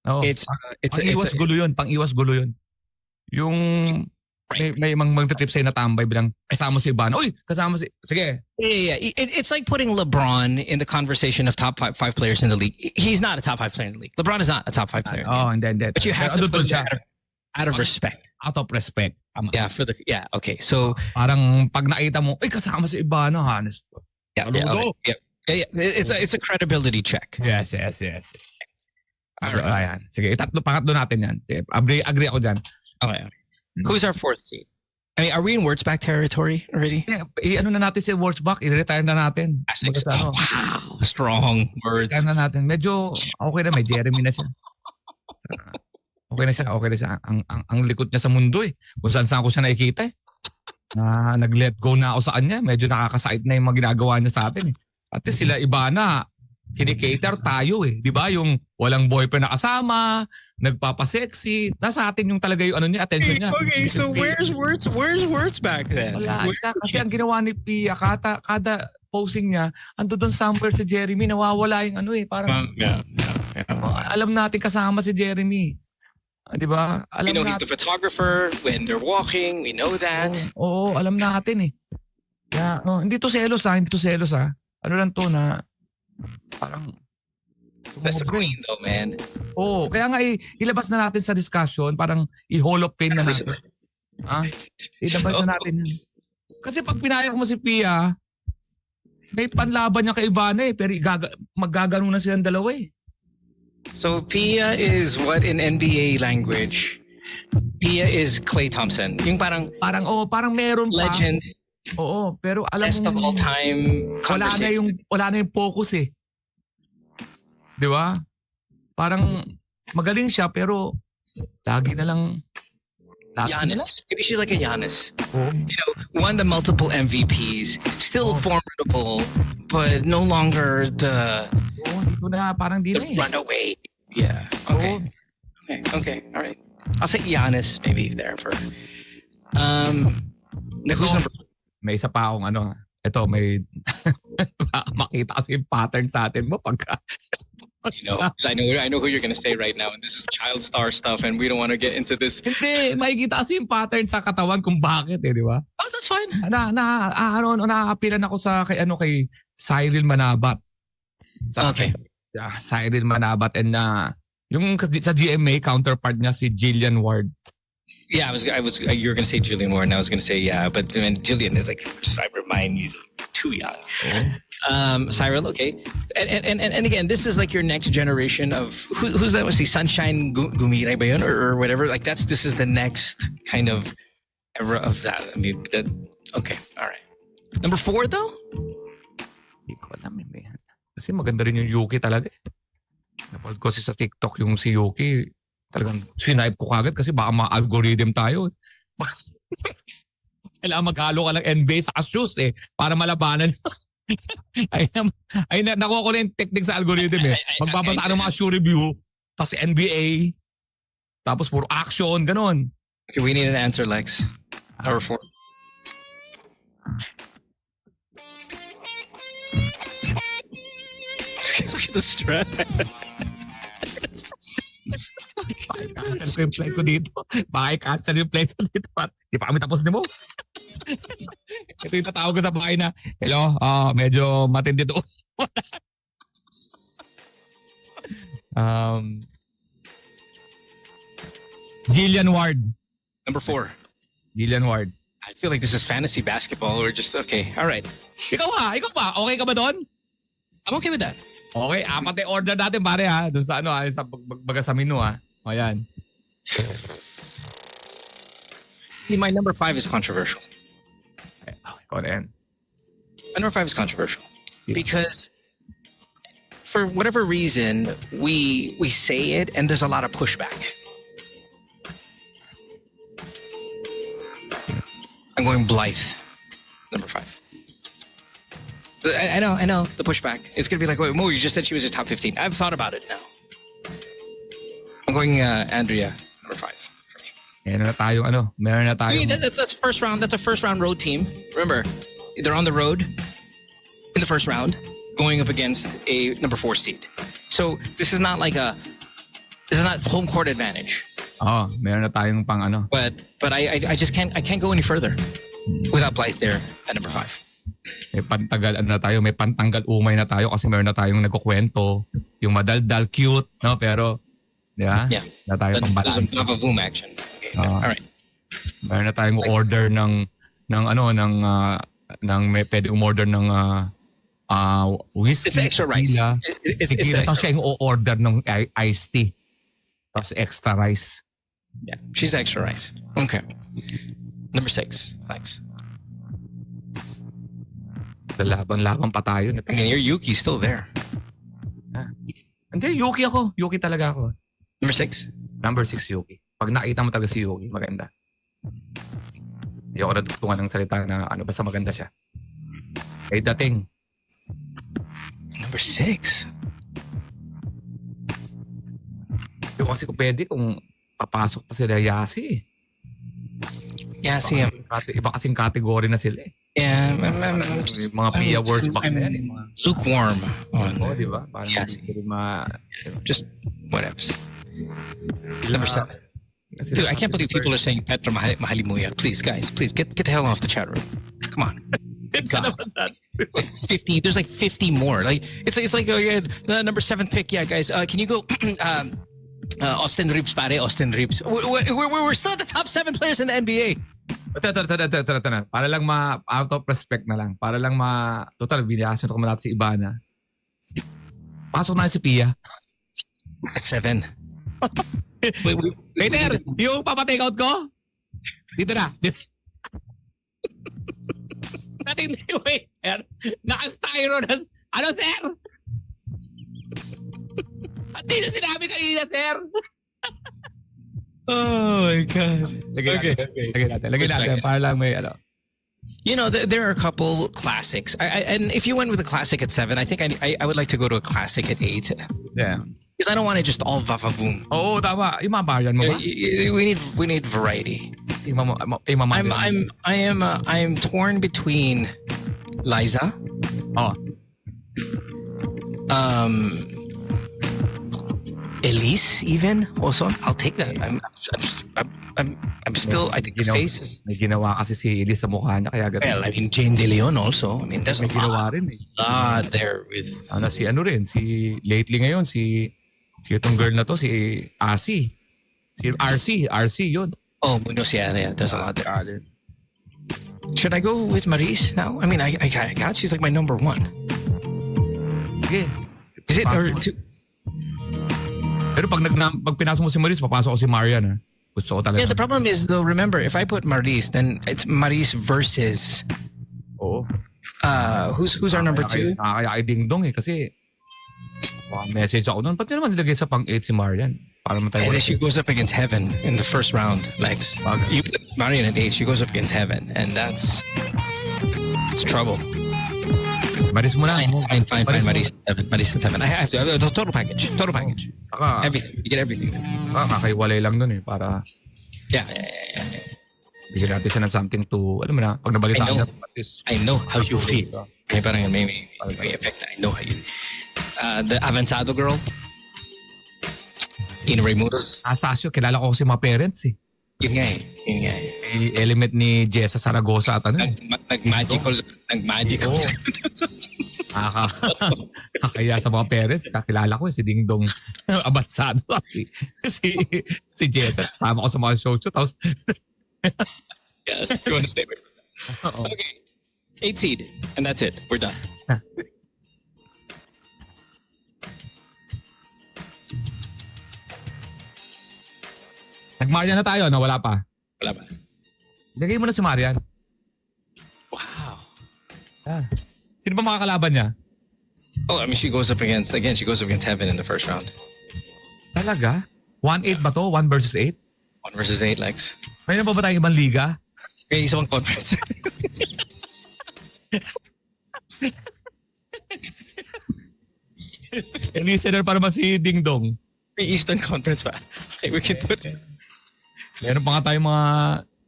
E: Oo.
C: it's
E: Pang-iwas gulo yun. Yung may magte-trip sa'yo na tambay bilang kasama si Ivana. Uy, kasama si... Sige.
C: Yeah. It's like putting LeBron in the conversation of top five players in the league. He's not a top five player in the league. LeBron is not a top five player.
E: Oh, and then
C: But you have to put him out of respect.
E: Out of respect.
C: Yeah, okay. So
E: Parang pag nakita mo, ay kasama si Ivana, Hannes.
C: yeah, okay. Yeah. It's a credibility check.
E: Yes. Ayan. Sige, pangatlo natin yan. Agree ako dyan.
C: Okay. Who's our fourth seed? I mean, are we in Wurtzbach territory already?
E: Yeah, ano na natin si Wurtzbach, i-retire na natin.
C: Wow, strong words.
E: I-retire na natin. Medyo okay na, may Jeremy na siya. Okay na siya. Ang likod niya sa mundo eh. Kung saan ko siya nakikita eh. Na nag-let go na ako sa kanya. Medyo nakakasakit na yung mga ginagawa niya sa atin eh. At least sila Ivana, kinikater tayo eh. Di ba? Yung walang boyfriend na kasama, nagpapasexy. Nasa atin yung talaga yung ano niya, attention niya.
C: Okay, so where's Wurtzbach then?
E: Wala siya. Kasi ang ginawa ni Pia, kada posing niya, ando doon somewhere si Jeremy, nawawala yung ano eh. Parang, alam natin kasama si Jeremy. Di ba?
C: We know he's the photographer when they're walking. We know that.
E: Oo, alam natin eh. Kaya, hindi to selos ha. Ano lang to na, parang,
C: That's the queen though, man.
E: Oo, kaya nga ilabas na natin sa discussion, parang i-hall of fame na natin. Ilabas na natin yan. Kasi pag pinayag mo si Pia, may panlaban niya kay Ivana eh, pero maggagano na silang dalawa eh.
C: So Pia is what in NBA language? Pia is Klay Thompson. Yung parang
E: meron pa.
C: legend.
E: Oo, pero alam
C: Best
E: mo,
C: of all time conversation.
E: wala na yung focus eh. Di ba? Parang magaling siya pero lagi na lang
C: Giannis. Maybe she's like a Giannis.
E: Oo.
C: You know, won the multiple MVPs, still formidable, but no longer the
E: Dito na parang di na eh.
C: runaway. Yeah. Okay. Okay. All right. I'll say Giannis maybe there for. Who's number?
E: May isa pa akong ano. Ito may makita kasi yung pattern sa atin mo pagka
C: I know who you're gonna say right now, and this is child star stuff, and we don't want to get into this.
E: Hindi, makikita kasi yung pattern sa katawan kung bakit eh, di ba?
C: Oh, that's fine.
E: Nakakapilan ako sa kay Cyril Manabat.
C: Okay.
E: Cyril Manabat and yung sa GMA counterpart niya si Jillian Ward.
C: Yeah, I was. You were gonna say Julian Warren. I was gonna say yeah, but then Julian is like I remind he's too young. Cyril, okay, and again, this is like your next generation of who's that? Was he Sunshine Gumiray ba yun or whatever? Like this is the next kind of era of that. I mean, that okay, all right. Number 4 though.
E: Hindi ko alam eh. Kasi maganda rin yung Yuki talaga. Napanood ko sa TikTok yung si Yuki. Talagang sinipe ko kagad kasi baka ma-algorithm tayo. Kailangan maghalo ka ng NBA sa shoes eh para malabanan. Nakuha ko na yung technique sa algorithm eh. Magbabasa ka ng mga shoe review, tapos NBA, tapos puro action, ganon.
C: Okay, we need an answer, Lex. Number 4. Look at the stress.
E: Cancel ko yung play ko dito. Cancel yung play ko dito. Di pa kami tapos ni mo. Ito yung tatawag ko sa bahay na, hello, medyo matindi doon. Jillian Ward.
C: Number 4.
E: Jillian Ward.
C: I feel like this is fantasy basketball. We're just okay. All right.
E: Ikaw ba? Okay ka ba doon?
C: I'm okay with that.
E: Okay, apat yung order natin pare ha. Doon sa sa baga sa menu ha. O yan.
C: My number 5 is controversial.
E: Okay, ikaw na yan.
C: My number 5 is controversial because for whatever reason we say it and there's a lot of pushback. I'm going Blythe, number 5. I know the pushback. It's gonna be like, wait, Mo, you just said she was a top 15. I've thought about it now. I'm going Andrea, number 5 for me.
E: Meron na tayo.
C: That's first round. That's a first round road team. Remember, they're on the road in the first round, going up against a number 4 seed. So this is not home court advantage.
E: Meron na tayong pang ano.
C: But I just can't go any further without Blythe there at number 5.
E: May pantanggal umay na tayo kasi meron na tayong nagkukwento, yung madaldal cute, no? Pero, di ba?
C: Yeah.
E: Na tayo pang balance.
C: There's a boom action. Okay, all right.
D: Meron na tayong order ng may pwede umorder ng whiskey.
C: It's extra rice.
D: tequila,
C: It's
D: tequila. Tapos
C: extra.
D: siya yung order ng iced tea. Tapos extra rice.
C: Yeah, she's extra rice. Okay. Number 6, Alex.
D: Laban pa tayo.
C: I mean, your Yuki's still there.
D: Hindi, Yuki ako. Yuki talaga ako.
C: Number 6.
D: Number 6, Yuki. Pag nakita mo talaga si Yuki, maganda. Hindi ako natutungan ng salita na basta maganda siya. Kay dating.
C: Number 6.
D: Hindi ko kasi kung pwede kung papasok pa sila Yasi.
C: Yeah, see him.
D: Iba kasing category na sila eh.
C: Yeah,
D: Yung mga Pia words back na yan eh. Mga,
C: lukewarm on.
D: di ba? Parang
C: Yes.
D: hindi ma...
C: Just whatever. Number 7. Dude, I can't believe people are saying Petra Mahalimuya. Please, guys, please get the hell off the chat room. Come on. God. Like 50. There's like 50 more. Like it's like yeah, number 7 pick. Yeah, guys. Can you go? Austin Reeves, pare. Austin Reeves. We're still at the top 7 players in the NBA.
D: Ito. Para lang out of respect na lang. Para lang total, binayasan ko lahat si Ibana. Pasok na si Pia.
C: At 7.
D: Later, yung papatake out ko? Dito na. Natin yung waiter. Naka-styro na. Ano, sir? At di na sinabi kanina, sir.
C: Oh my God.
D: Lagay natin. Para lang may
C: You know, there are a couple classics. And if you went with a classic at 7, I think I would like to go to a classic at 8.
D: Yeah.
C: Because I don't want to just all vavavoom.
D: Oo, tama. Imabayan mo ba?
C: We need variety. I'm torn between Liza.
D: Oh.
C: Elise even also. I'll take that. I'm still. I think the face is.
D: May ginawa kasi si Elise sa mukha niya kaya
C: Well, I mean Jane De Leon also. I mean there's a
D: may ginawa rin eh.
C: lot there with.
D: Si lately ngayon si itong girl na to si Asi. Si RC yun.
C: Oh, Munoz, yeah, there's a lot there. Should I go with Maris now? I mean, I got. She's like my number 1.
D: Okay.
C: Is it or two?
D: Pero pag pinasok mo si Maris, papasok ko si Marian. Ha? Gusto ko talaga.
C: Yeah, the problem is though. Remember, if I put Maris, then it's Maris versus.
D: Oo.
C: Who's our number 2?
D: Kaya kay Ding Dong eh. Kasi message ako noon. Ba't nyo naman nilagay sa pang-8 si Marian? Para mo tayo.
C: And then she goes up against Heaven in the first round. Lex. You put Marian at 8, she goes up against Heaven. And it's trouble.
D: Maris mo na.
C: Fine. Maris at 7. I have to. The total package. Everything. You get everything.
D: Kakaiwalay lang dun eh. Para
C: Yeah.
D: bigyan natin siya ng something to, alam mo na, pag nabalitaan
C: I know how you feel. May parang may effect. I know how you. The Avanzado girl. Ina Raimundo.
D: Atasyo, kilala ko kasi mga parents eh.
C: Yun nga eh.
D: May element ni Jessa Saragosa at ano.
C: Nag-magical.
D: Kaya sa mga parents, kakilala ko si Ding Dong Avanzado. si Jessa, tama ko sa mga show. Tapos,
C: Yeah, you want to stay away from that. Okay. 8 seed. And that's it. We're done.
D: nag-Marian na tayo, no? Wala pa.
C: Wala ba?
D: Lagay mo na si Marian.
C: Wow.
D: Sino ba mga kalaban niya?
C: Oh, I mean, she goes up against Heaven in the first round.
D: Talaga? 1-8 ba to? 1 versus 8?
C: 1 versus 8, Lex.
D: May na ba tayong ibang liga?
C: Okay, isang conference.
D: Listener pa naman si Ding Dong.
C: May Eastern Conference ba? Okay, we can put it.
D: Meron pa nga tayong mga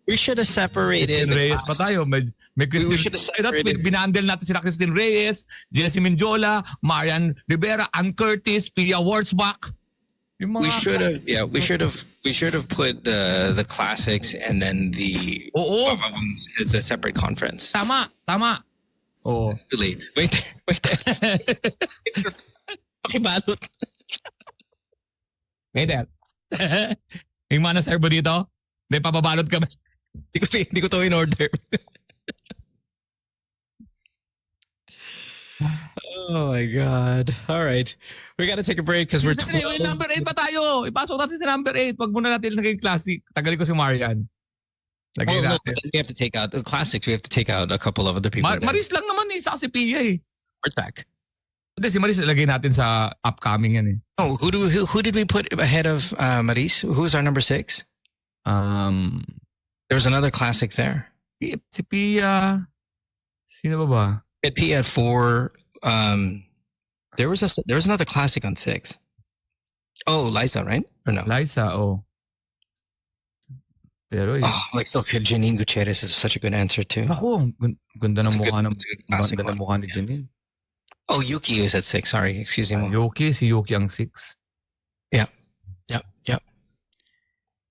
C: We should have separated.
D: Christine Reyes pa tayo. May
C: We should have separated.
D: Binandel natin sila Christine Reyes, Jessie Mindiola, Marian Rivera, Ann Curtis, Pia Wurzbach. Yung mga...
C: We should have put the classics and then the
D: Oo.
C: It's a separate conference.
D: Tama. Oo.
C: It's too late. Wait there. Pakibalot.
D: Hey there. Yung mga na-servo dito, may papabalot kami.
C: Hindi ko to in order. Oh my God. All right. We got to take a break because we're
E: Sige, may number 8 pa tayo. Ipasok natin sa number 8. Wag muna natin naging classic. Tagalin ko si Marian. Lagay
C: Well, no,
E: natin.
C: we have to take out the classics. We have to take out a couple of other people.
E: Maris lang naman eh. Saka si Pia eh.
C: back.
E: Hindi, si Maris lagay natin sa upcoming yan eh.
C: Oh, who did we put ahead of Maris? Who's our number 6? There was another classic there.
E: Si Pia. Sino ba ba?
C: At P at 4. There was another classic on 6. Oh, Liza, right? Or no?
E: Liza, oh. Pero
C: Oh, like so Janine Gutierrez is such a good answer too.
E: ako, ganda ng
C: It's a good-
E: mukha ng
C: it's a good classic
E: ganda ng
C: one.
E: mukha ni Janine.
C: Oh, Yuki is at 6. Sorry, excuse me.
E: Si Yuki ang 6.
C: Yep.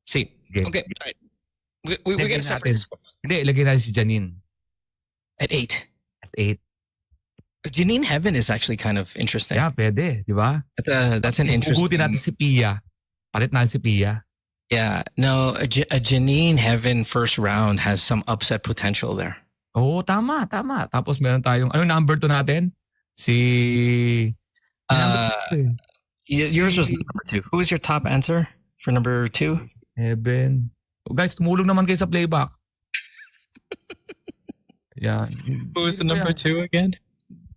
C: See,
E: Game.
C: okay, all right. We
E: Lagyan
C: gotta separate
E: natin.
C: this
E: Hindi, ilagay natin si Janine
C: at 8.
E: at 8.
C: Janine Heaven is actually kind of interesting.
E: Yeah, pwede, di ba?
C: That's an interesting.
E: Hugutin natin si Pia. Palit natin si Pia.
C: Yeah, no, a Janine Heaven first round has some upset potential there.
E: Oo, tama. Tapos meron tayong, ano number 2 natin? Si...
C: Yours was number 2. Who was your top answer for number 2?
E: Heaven. Oh, guys, tumulong naman kayo sa playback. Yan.
C: Who was the number 2 again?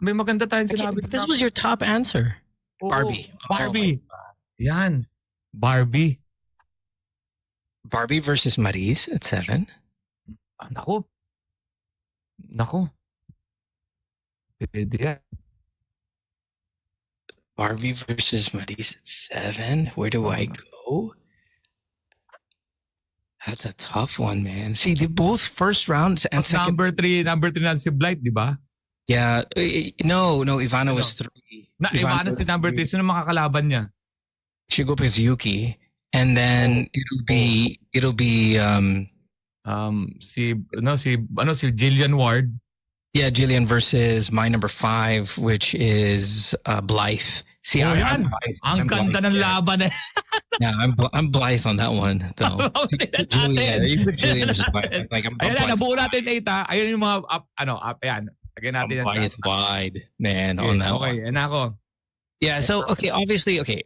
E: May maganda tayong sinabi.
C: This was your top answer.
E: Oo,
C: Barbie.
E: Barbie. Yan. Barbie.
C: Barbie versus Maris at 7.
E: Ah, Nako. Pwede yan.
C: Barbie versus Maris at 7. Where do I go? That's a tough one, man. See, they both first rounds and second.
E: Number 3 natin si Blight, di ba?
C: Yeah, no, Ivana was 3.
E: Ivana si number 3. Sino makakalaban niya?
C: She go up as Yuki, and then it'll be
E: Si Jillian Ward.
C: yeah, Jillian versus my number 5, which is Blythe. See,
E: Oh,
C: I'm
E: yan.
C: Blythe.
E: Ang
C: I'm
E: ganda
C: Blythe,
E: ng
C: yeah.
E: laban eh.
C: Yeah, I'm Blythe on that one though. Julia, you put Jillian versus Blythe. Like I'm
E: Ayan na,
C: Blythe.
E: nabuo natin 8 ha. Ayun yung mga ayan. Lagyan
C: I'm
E: natin yan
C: Blythe
E: sa-
C: wide, man,
E: Okay,
C: on that
E: okay,
C: one.
E: yan ako.
C: Yeah, so okay, obviously, okay.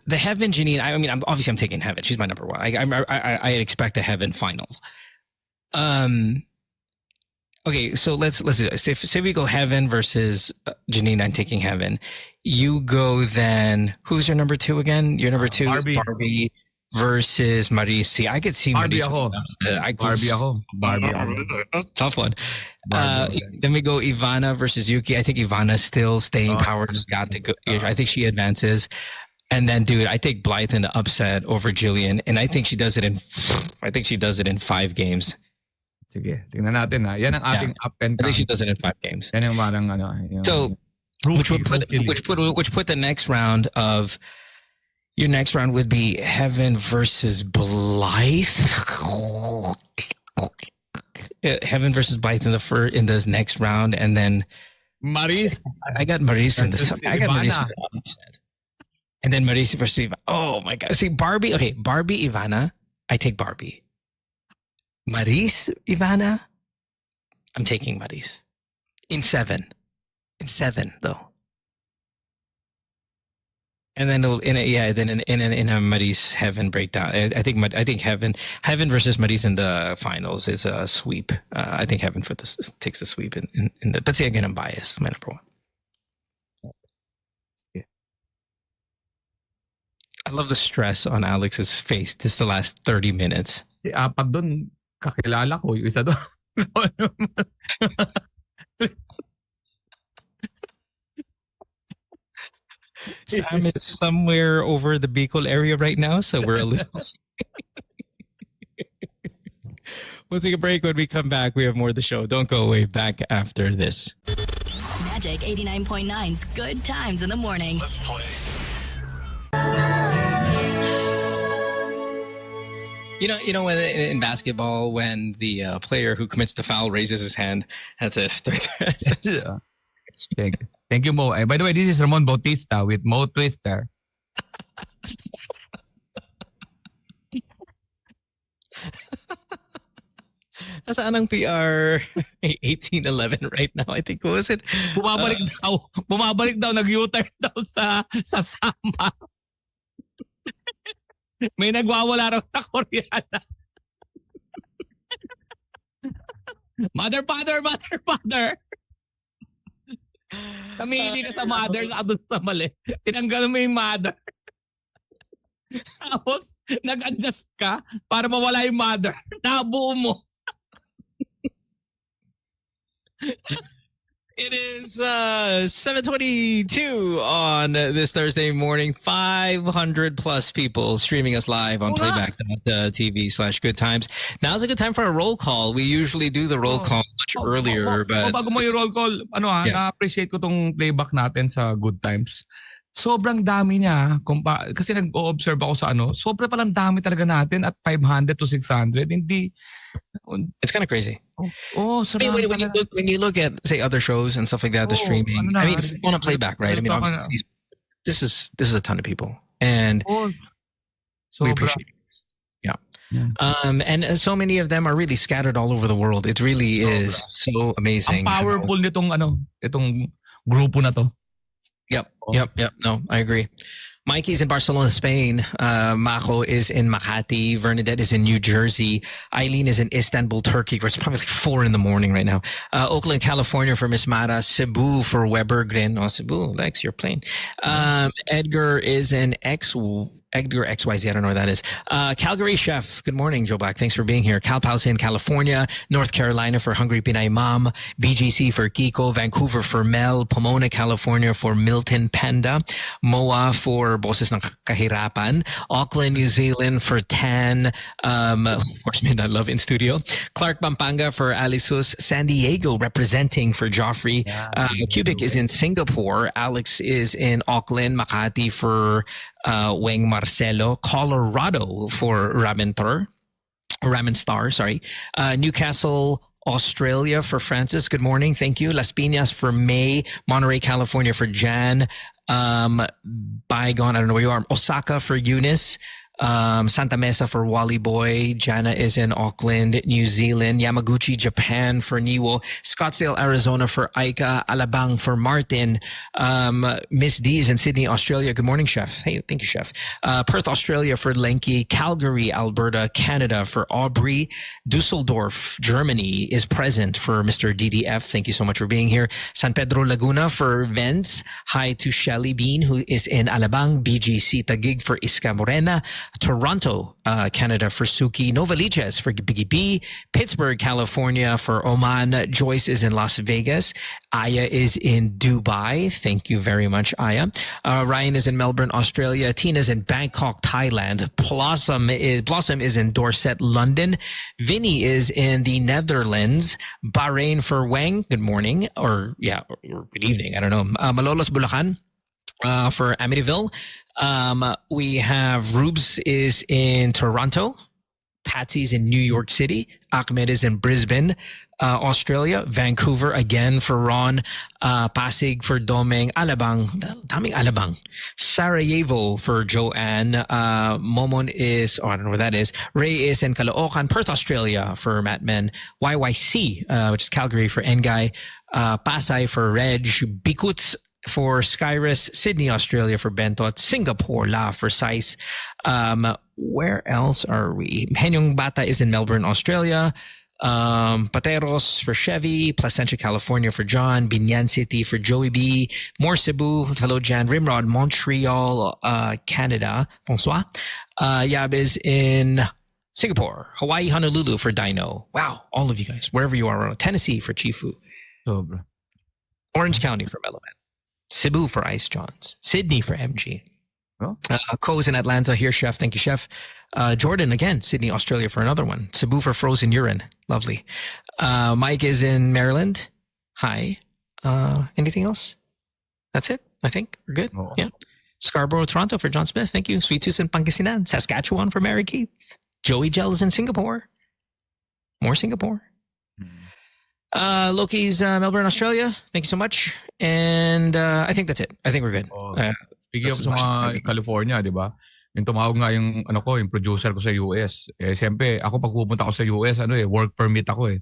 C: The Heaven Janine. I mean, I'm taking Heaven. She's my number 1. I expect a Heaven finals. Okay, so let's do this. Say we go Heaven versus Janine. I'm taking Heaven. You go then. Who's your number 2 again? Your number 2
E: Barbie.
C: is Barbie versus Maris. See, I could see
E: Barbie
C: Maris.
E: ako. Barbie ako.
C: That's a tough one.
E: Barbie.
C: Then we go Ivana versus Yuki. I think Ivana's still staying
E: Oh.
C: power. Just got to go. I think she advances. And then, dude, I take Blythe in the upset over Jillian, and I think she does it in 5 games.
E: Sige, tingnan natin ha. Yan ang ating up and
C: I think she
E: down.
C: does it in 5 games.
E: Yan yung parang ano. Yung,
C: So, which would put the next round of your next round would be Heaven versus Blythe. Heaven versus Blythe in the next round, and then
E: Maris.
C: I got Maris in the
E: Versus
C: I got Maris in
E: Ivana.
C: the upset. And then Maris versus Ivana. Oh my God! See Barbie. Okay, Barbie Ivana. I take Barbie. Maris Ivana. I'm taking Maris in 7. In 7 though. And then in a Maris Heaven breakdown. I think Heaven versus Maris in the finals is a sweep. I think Heaven takes the sweep in the. But see again, I'm biased. My number 1. I love the stress on Alex's face. This the last 30 minutes.
E: Si apat doon, kakilala ko. Yung isa doon.
C: Sam is somewhere over the Bicol area right now, so we're a little. We'll take a break. When we come back, we have more of the show. Don't go away. Back after this.
B: Magic 89.9's Good Times in the Morning.
C: You know when in basketball, when the player who commits the foul raises his hand, that's it.
E: Thank you, Mo. By the way, this is Ramon Bautista with Mo Twister.
C: Nasaan ang PR 1811 right now? I think, what was it?
E: Bumabalik daw, nag-U-turn daw sa Sama. May nagwawala raw na Koreana. Mother, father. Tamili ka sa mother, doon sa mali. Tinanggal mo yung mother. Tapos, nag-adjust ka para mawala yung mother. Nabuo mo.
C: It is 7:22 on this Thursday morning. 500 plus people streaming us live on playback.tv/good times. Now's a good time for a roll call. We usually do the roll call much earlier. But
E: bago mo yung roll call, na-appreciate ko tong playback natin sa Good Times. Sobrang dami niya. Kasi nag-o-observe ako sa sobrang palang dami talaga natin at 500 to 600. Hindi.
C: It's kind of crazy.
E: Oh,
C: I mean, when you look at, say, other shows and stuff like that, the streaming. I mean, if you want to play back, right? I mean, obviously, this is a ton of people, and we appreciate it. Yeah. And so many of them are really scattered all over the world. It really is so amazing.
E: Ang powerful nitong itong grupo na to.
C: Yep. No, I agree. Mikey's in Barcelona, Spain. Mako is in Makati. Bernadette is in New Jersey. Eileen is in Istanbul, Turkey, where it's probably like 4 a.m. right now. Oakland, California for Miss Mara. Cebu for Weber Grin. Oh, Cebu likes your plane. Edgar is in Edgar XYZ, I don't know what that is. Calgary Chef, good morning, Joe Black. Thanks for being here. Cal Pals in California, North Carolina for Hungry Pinay Mom, BGC for Kiko, Vancouver for Mel, Pomona, California for Milton Panda, MOA for Boses ng Kahirapan, Auckland, New Zealand for Tan, of course, Midnight Love in studio, Clark Pampanga for Alisus, San Diego representing for Joffrey, Cubic is in Singapore, Alex is in Auckland, Makati for Weng Marcelo, Colorado for Ramen Star, Newcastle, Australia for Francis. Good morning. Thank you. Las Piñas for May, Monterey, California for Jan, Bygone, I don't know where you are, Osaka for Eunice, Santa Mesa for Wally Boy. Jana is in Auckland, New Zealand. Yamaguchi, Japan for Niwo. Scottsdale, Arizona for Aika. Alabang for Martin. Miss D is in Sydney, Australia. Good morning, Chef. Hey, thank you, Chef. Perth, Australia for Lenky. Calgary, Alberta, Canada for Aubrey. Dusseldorf, Germany is present for Mr. DDF. Thank you so much for being here. San Pedro, Laguna for Vince. Hi to Shelly Bean, who is in Alabang. BGC Taguig for Iska Morena. Toronto, Canada for Suki. Novaliches for Biggie B. Pittsburgh, California for Oman. Joyce is in Las Vegas. Aya is in Dubai. Thank you very much, Aya. Ryan is in Melbourne, Australia. Tina's in Bangkok, Thailand. Blossom is in Dorset, London. Vinny is in the Netherlands. Bahrain for Wang. Good morning. Or good evening. I don't know. Malolos, Bulacan. For Amityville. We have Rubes is in Toronto. Patsy's in New York City. Ahmed is in Brisbane, Australia. Vancouver again for Ron. Pasig for Domeng. Alabang. Daming Alabang. Sarajevo for Joanne. Momon is, I don't know where that is. Ray is in Caloocan. Perth, Australia for Mattmen. YYC, which is Calgary for Engay. Pasay for Reg. Bikuts for Skyrus, Sydney, Australia for Bentot, Singapore, La for Sais. Where else are we? Henyong Bata is in Melbourne, Australia. Pateros for Chevy, Placentia, California for John, Binyan City for Joey B, More Cebu, hello Jan, Rimrod, Montreal, Canada, Bonsoir. Yab is in Singapore, Hawaii, Honolulu for Dino. Wow, all of you guys, wherever you are. Tennessee for Chifu. Orange County for Meloman. Cebu for Ice Johns. Sydney for MG.
E: Oh.
C: Co's in Atlanta. Here, Chef. Thank you, Chef. Jordan, again, Sydney, Australia for another one. Cebu for Frozen Urine. Lovely. Mike is in Maryland. Hi. Anything else? That's it, I think. We're good.
E: Oh.
C: Yeah. Scarborough, Toronto for John Smith. Thank you. Sweet Tooth in Pangasinan. Saskatchewan for Mary Keith. Joey Gels in Singapore. More Singapore. Loki's Melbourne, Australia. Thank you so much. And I think that's it. I think we're good.
E: Speaking of sa mga California, di ba?
D: yung tumawag nga yung ano ko, yung producer ko sa US. Eh siyempre, ako pag pupunta ako sa US, work permit ako eh.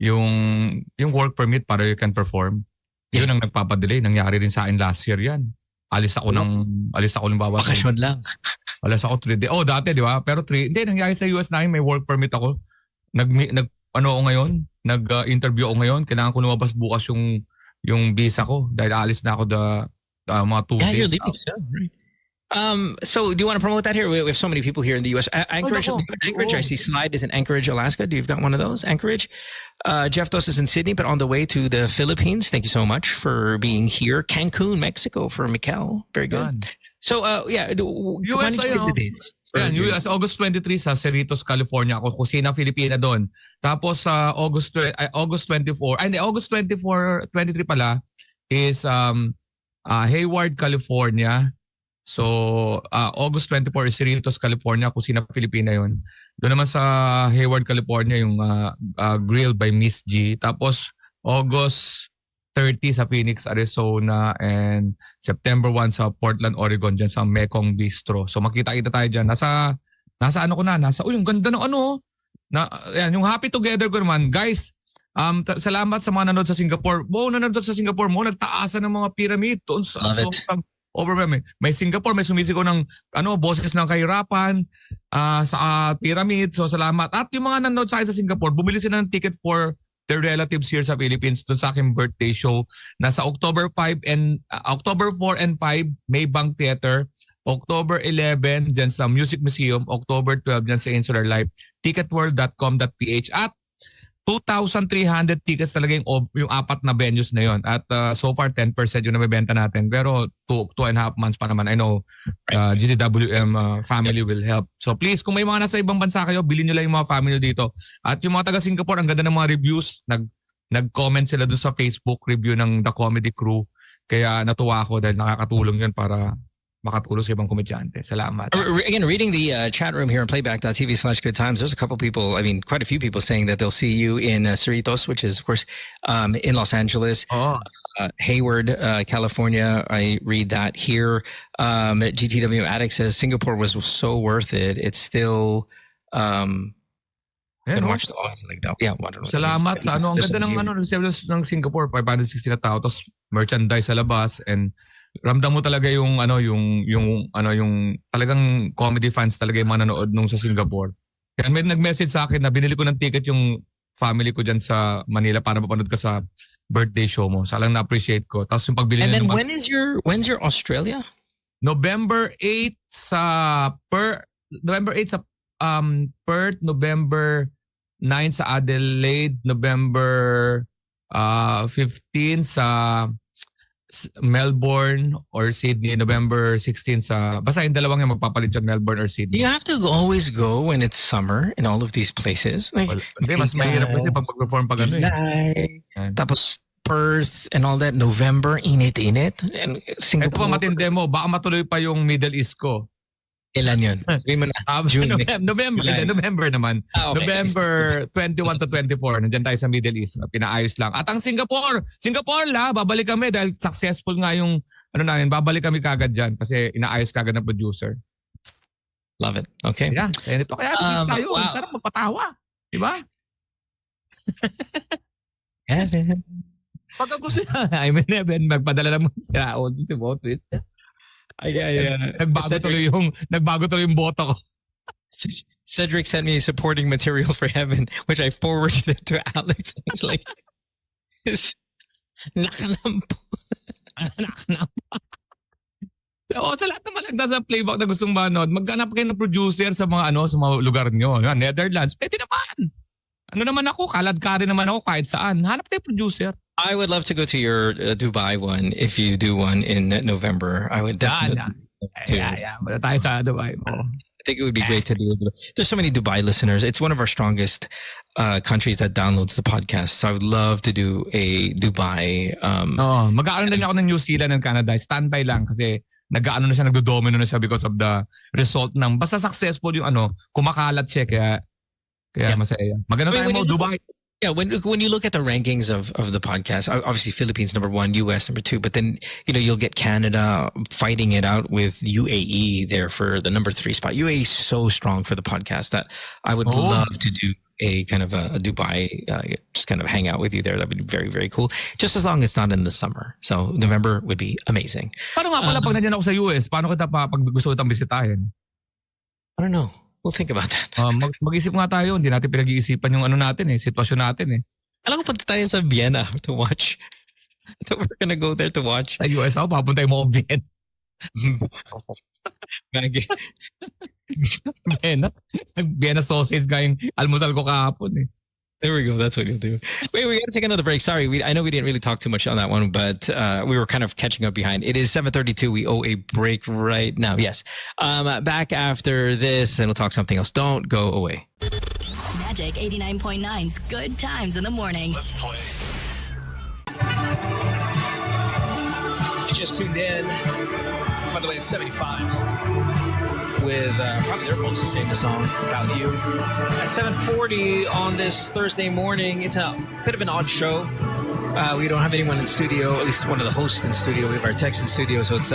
D: Yung work permit para you can perform. Yun ang nagpapadelay. Nangyari rin sa akin last year yan. Alis ako ng bawat.
C: Bakasyon lang.
D: Alis ako 3 days. Oh, dati, di ba? Pero 3, hindi, nangyari sa US na may work permit ako. Ako ngayon? Nag-interview ako ngayon. Kailangan ko lumabas bukas yung visa ko dahil alis na ako mga 2 days.
C: Yeah, you're leaving soon, right? So do you want to promote that here? We have so many people here in the U.S. Anchorage, I see Slide is in Anchorage, Alaska. Do you've got one of those? Anchorage. Jeff Dos is in Sydney, but on the way to the Philippines. Thank you so much for being here. Cancun, Mexico for Mikel. Very good. So when did you get the dates?
D: Yan, US, August 23 sa Cerritos, California. Ako, Kusina Filipina doon. Tapos sa August 23 pala is Hayward, California. So, August 24 is Cerritos, California. Kusina Filipina yun. Doon naman sa Hayward, California, yung Grill by Miss G. Tapos, August 30 sa Phoenix, Arizona. And September 1 sa Portland, Oregon, dyan sa Mekong Bistro. So, makita-kita tayo dyan. Nasa ano ko na? Yung ganda ng ano. Yan, yung Happy Together ko naman. Guys, salamat sa mga nanood sa Singapore. Nanood sa Singapore mo. Nagtaasan ng mga pyramid. Doon sa may Singapore, may sumisigaw ng boses ng kahirapan sa pyramid. So salamat. At yung mga nanood sa akin sa Singapore, bumili sila ng ticket for their relatives here sa Philippines doon sa aking birthday show. Nasa October 4 and 5, Maybank Theater. October 11 dyan sa Music Museum. October 12 dyan sa Insular Life. Ticketworld.com.ph. At 2,300 tickets talaga yung 4 na venues na yon. At so far 10% yung nabibenta natin. Pero 2.5 months pa naman. I know GTWM family will help. So please, kung may mga nasa ibang bansa kayo, bilhin nyo lang yung mga family dito. At yung mga taga Singapore, ang ganda ng mga reviews. Nag-comment sila doon sa Facebook review ng The Comedy Crew. Kaya natuwa ako dahil nakakatulong yun para makatulong sa ibang komedyante. Salamat.
C: Again, reading the chat room here on playback.tv/good times, there's a couple people, quite a few people saying that they'll see you in Cerritos, which is, of course, in Los Angeles. Hayward, California. I read that here. GTW Addict says Singapore was so worth it. It's still... watch the
D: Salamat sa ang ganda ng Singapore, 560 na tao, tapos merchandise sa labas, and ramdam mo talaga yung talagang comedy fans talaga yung mga nanood nung sa Singapore. Kaya may nag-message sa akin na binili ko ng ticket yung family ko dyan sa Manila para mapanood ka sa birthday show mo. Salang na-appreciate ko. Tapos yung pagbili
C: and then when's your Australia?
D: November 8 sa Perth, November 9 sa Adelaide, November 15 sa Melbourne or Sydney, November 16 sa... Basta yung dalawang yung magpapalit dyan, Melbourne or Sydney.
C: You have to always go when it's summer in all of these places.
D: Hindi, mas mahirap kasi pag mag-perform pag
C: Tapos Perth and all that, November, init-init. And Singapore...
D: Ito pa matindi mo, baka matuloy pa yung Middle East ko.
C: Ilan yun?
D: June November naman.
C: Okay.
D: November 21 to 24. Nandiyan tayo sa Middle East. Pinaayos lang. At ang Singapore babalik kami dahil successful nga yung namin. Babalik kami kagad dyan kasi inaayos kagad ng producer.
C: Love it. Okay.
D: Yeah. Ito kaya tayo. Wow. Sarap magpatawa. Diba?
C: Heaven.
D: Pagka gusto na, magpadala naman siya. Si Botwist. Nagbago tuloy yung boto ko.
C: Cedric sent me supporting material for Heaven, which I forwarded it to Alex. It's like, nakanampo. Sa lahat naman nasa playback na gustong manood, maghanap kayo ng producer sa mga sa mga lugar nyo. Netherlands, pwede naman. Naman ako, kalad-kari naman ako kahit saan. Hanap tayo producer. I would love to go to your Dubai one if you do one in November. I would definitely.
D: Yeah. Tayo sa Dubai.
C: I think it would be great to do. There's so many Dubai listeners. It's one of our strongest countries that downloads the podcast. So I would love to do a Dubai.
D: Mag-aaral din ako ng New Zealand and Canada. Standby lang kasi nagdo-domino na siya because of the result ng basta successful yung kumakalat siya kaya masaya. Maganda tayo mo Dubai.
C: Yeah, when you look at the rankings of the podcast, obviously Philippines number 1, US number 2, but then you'll get Canada fighting it out with UAE there for the number 3 spot. UAE is so strong for the podcast that I would love to do a kind of a Dubai, just kind of hang out with you there. That would be very, very cool. Just as long as it's not in the summer. So November would be amazing.
E: Paano nga pala pag nandiyan ako sa US? Paano kita pag gusto kitang bisitahin?
C: I don't know. We'll think about that.
E: Mag-isip nga tayo. Hindi natin pinag-iisipan yung ano natin sitwasyon natin
C: Alam ko punta tayo sa Vienna to watch. So we're gonna go there to watch.
E: Sa US ako, papuntay mo ko Vienna. Vienna sausage nga yung almusal ko kahapon
C: There we go. That's what you'll do. Wait, we got to take another break. Sorry, I know we didn't really talk too much on that one, but we were kind of catching up behind. It is 7:32. We owe a break right now. Yes. Back after this, and we'll talk something else. Don't go away.
B: Magic 89.9's Good Times in the Morning.
C: You just tuned in. By the way, it's 75 with probably their most famous song, About You. At 7:40 on this Thursday morning, it's a bit of an odd show. We don't have anyone in studio, at least one of the hosts in studio. We have our techs in studio, so it's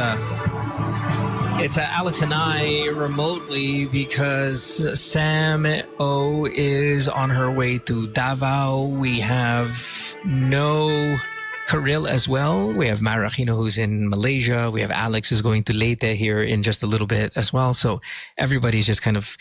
C: Alex and I remotely because Sam O is on her way to Davao. We have no Karil as well. We have Maracino who's in Malaysia. We have Alex who's going to Leyte here in just a little bit as well. So everybody's just kind of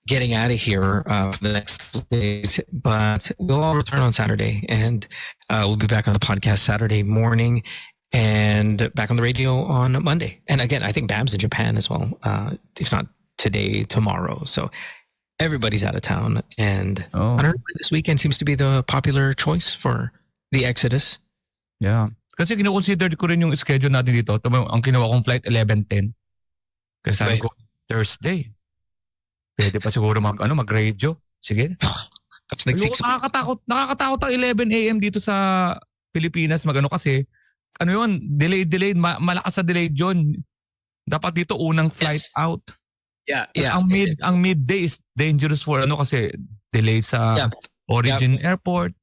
C: getting out of here for the next couple days. But we'll all return on Saturday, and we'll be back on the podcast Saturday morning and back on the radio on Monday. And again, I think Bam's in Japan as well, if not today, tomorrow. So everybody's out of town. And I don't know, this weekend seems to be the popular choice for the Exodus.
E: Yeah. Kasi kino-consider ko rin yung schedule natin dito. Ang kinuha kong flight 11:10. Kasi sabi ko, Thursday. Pwede pa siguro mag-radio. Sige.
C: Tapos
E: nakakatakot ang 11 a.m. dito sa Pilipinas kasi delayed, malakas sa delayed yun. Dapat dito unang flight out.
C: Yeah.
E: Ang midday is dangerous for kasi delay sa origin airport.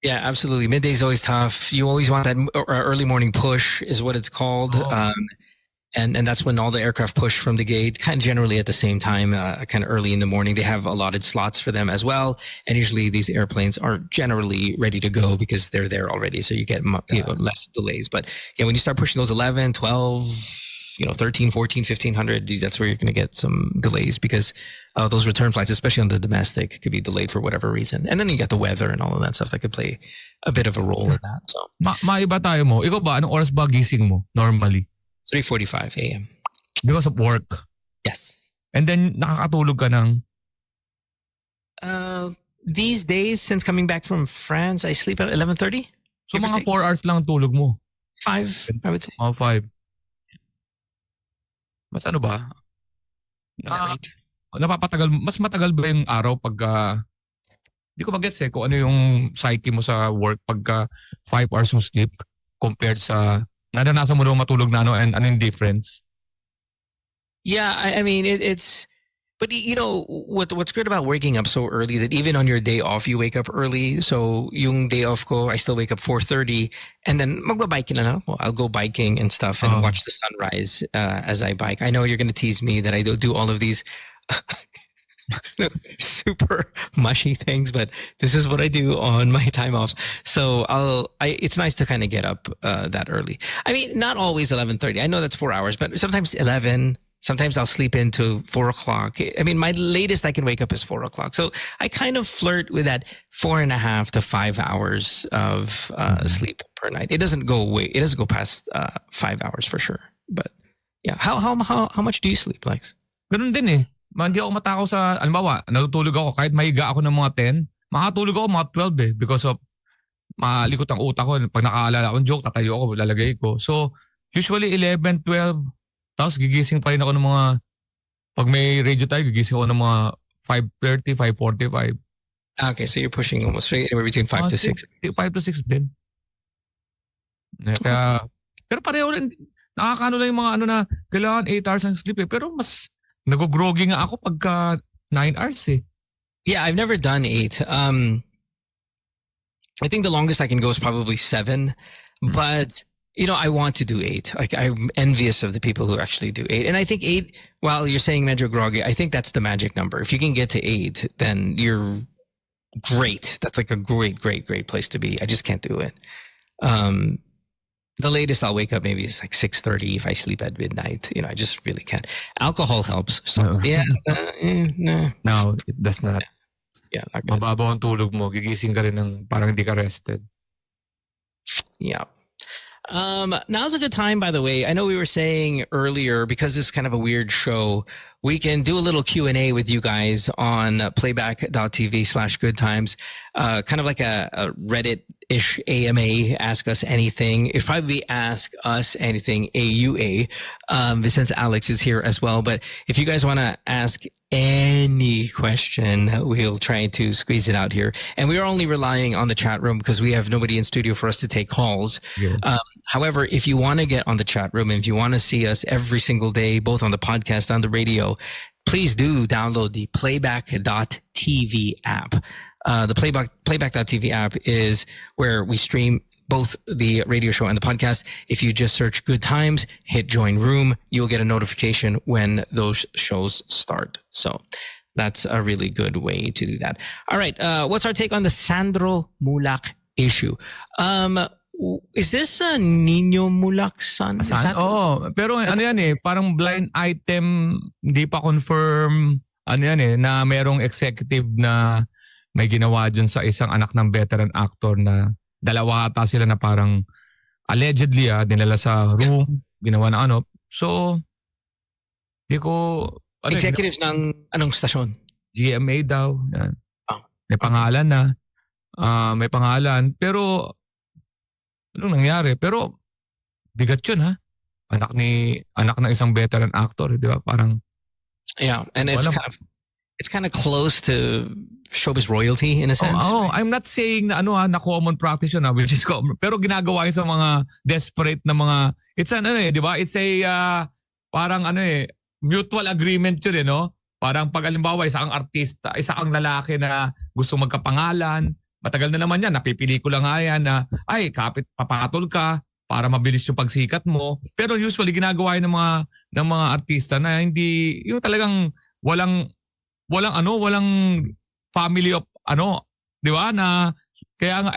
C: Yeah, absolutely. Midday is always tough. You always want that early morning push is what it's called. And that's when all the aircraft push from the gate, kind of generally at the same time, kind of early in the morning. They have allotted slots for them as well. And usually these airplanes are generally ready to go because they're there already. So you get less delays. But yeah, when you start pushing those 11, 12, 13, 14, 1500, that's where you're going to get some delays because those return flights, especially on the domestic, could be delayed for whatever reason. And then you got the weather and all of that stuff that could play a bit of a role in that. So
E: maiba tayo mo. Ikaw ba, anong oras ba gising mo normally?
C: 3:45 a.m.
E: Because of work?
C: Yes.
E: And then nakakatulog ka ng?
C: These days, since coming back from France, I sleep at 11:30.
E: So mga 4 hours lang ang tulog mo?
C: 5, I would say.
E: 5. Mas ano ba? Mas matagal ba yung araw pagka hindi ko mag-gets kung ano yung psyche mo sa work pagka 5 hours ng sleep compared sa naranasan mo daw matulog na and ano yung difference?
C: Yeah, I mean it's but what's great about waking up so early that even on your day off you wake up early. So yung day off ko, I still wake up 4:30 and then magba-biking na. Well, I'll go biking and stuff and watch the sunrise as I bike. I know you're going to tease me that I do all of these super mushy things, but this is what I do on my time off. So it's nice to kind of get up that early. I mean, not always 11:30. I know that's 4 hours, but sometimes 11. Sometimes I'll sleep into 4 o'clock. I mean, my latest I can wake up is 4 o'clock. So I kind of flirt with that 4.5 to 5 hours of sleep per night. It doesn't go away. It doesn't go past 5 hours for sure. But yeah, how much do you sleep, Lex?
E: Ganun din Hindi ako matakaw sa, alimbawa, natutulog ako kahit mahiga ako ng mga 10, makatulog ako mga 12 because of malikot ang utak ko. Pag nakaalala akong joke, tatayo ako, lalagay ko. So, usually 11, 12, tapos gigising pa rin ako ng mga, pag may radio tayo, gigising ako ng mga 5:30, 5:45.
C: Okay, so you're pushing almost anywhere between 5 to 6.
E: 5 to 6 din. Kaya, pero pareho rin, nakakano lang yung mga na, kailangan 8 hours ng sleep pero mas nag-groggy nga ako pagka 9 hours
C: Yeah, I've never done 8. I think the longest I can go is probably 7, but I want to do 8. Like, I'm envious of the people who actually do 8. And I think 8, while you're saying medyo groggy, I think that's the magic number. If you can get to 8, then you're great. That's like a great, great, great place to be. I just can't do it. The latest I'll wake up maybe is like 6:30 if I sleep at midnight. I just really can't. Alcohol helps. So no.
D: No, it does not.
C: Yeah, not good.
D: Mababaw ang tulog mo. Gigising ka rin ng parang hindi ka rested.
C: Yeah. Now's a good time, by the way. I know we were saying earlier, because this is kind of a weird show, we can do a little Q&A with you guys on playback.tv/good times. Kind of like a Reddit-ish AMA, Ask Us Anything. It'd probably be Ask Us Anything AUA, since Alex is here as well. But if you guys want to ask any question, we'll try to squeeze it out here. And we are only relying on the chat room because we have nobody in studio for us to take calls.
D: Yeah.
C: However, if you want to get on the chat room and if you want to see us every single day, both on the podcast and the radio, please do download the playback.tv app. The playback.tv app is where we stream both the radio show and the podcast. If you just search Good Times, hit join room, you'll get a notification when those shows start. So that's a really good way to do that. All right. What's our take on the Sandro Mulak issue? Is this a Nino Mulak's son? Is that-
D: pero ano yan parang blind item, hindi pa confirm, na merong executive na may ginawa dyan sa isang anak ng veteran actor na dalawa ata sila na parang allegedly dinala sa room, ginawa na ano. So, di ko...
C: Executive ng anong stasyon?
D: GMA daw. Yan.
C: Oh.
D: May pangalan na. May pangalan. Pero, anong nangyari? Pero, bigat yun ha. Anak ng isang veteran actor. Di ba? Parang...
C: Yeah, and it's kind of close to showbiz royalty in a sense.
D: I'm not saying na na common practice yun which is common. Pero ginagawa yun sa mga desperate na mga, it's di ba? It's a parang mutual agreement yun no? Parang pag alimbawa isa kang artista, isa kang lalaki na gusto magkapangalan, matagal na naman yan, napipelikula nga yan na kapit papatol ka para mabilis yung pagsikat mo. Pero usually ginagawa yun ng mga artista na hindi, yung talagang walang family of di ba, na kaya nga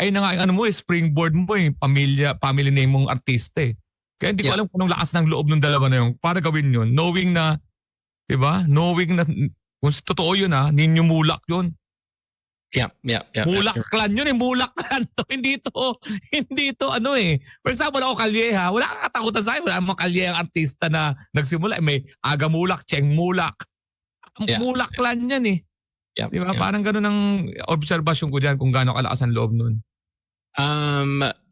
D: springboard mo family name mong artista Kaya hindi ko alam kung anong lakas ng loob ng dalawa na yun para gawin yun, knowing na, di ba, kung totoo yun Nino Mulak yun.
C: Yeah.
D: Mulak clan yun Mulak clan to. Hindi to For example, ako Kalye wala kang katakutan sa akin, wala mga Kalye ang artista na nagsimula, may Aga Mulak, Cheng Mulak. Mulak clan yan
C: Yep,
D: Di ba? Parang ganun ang obserbasyon ko dyan kung gaano kalakas ang loob nun.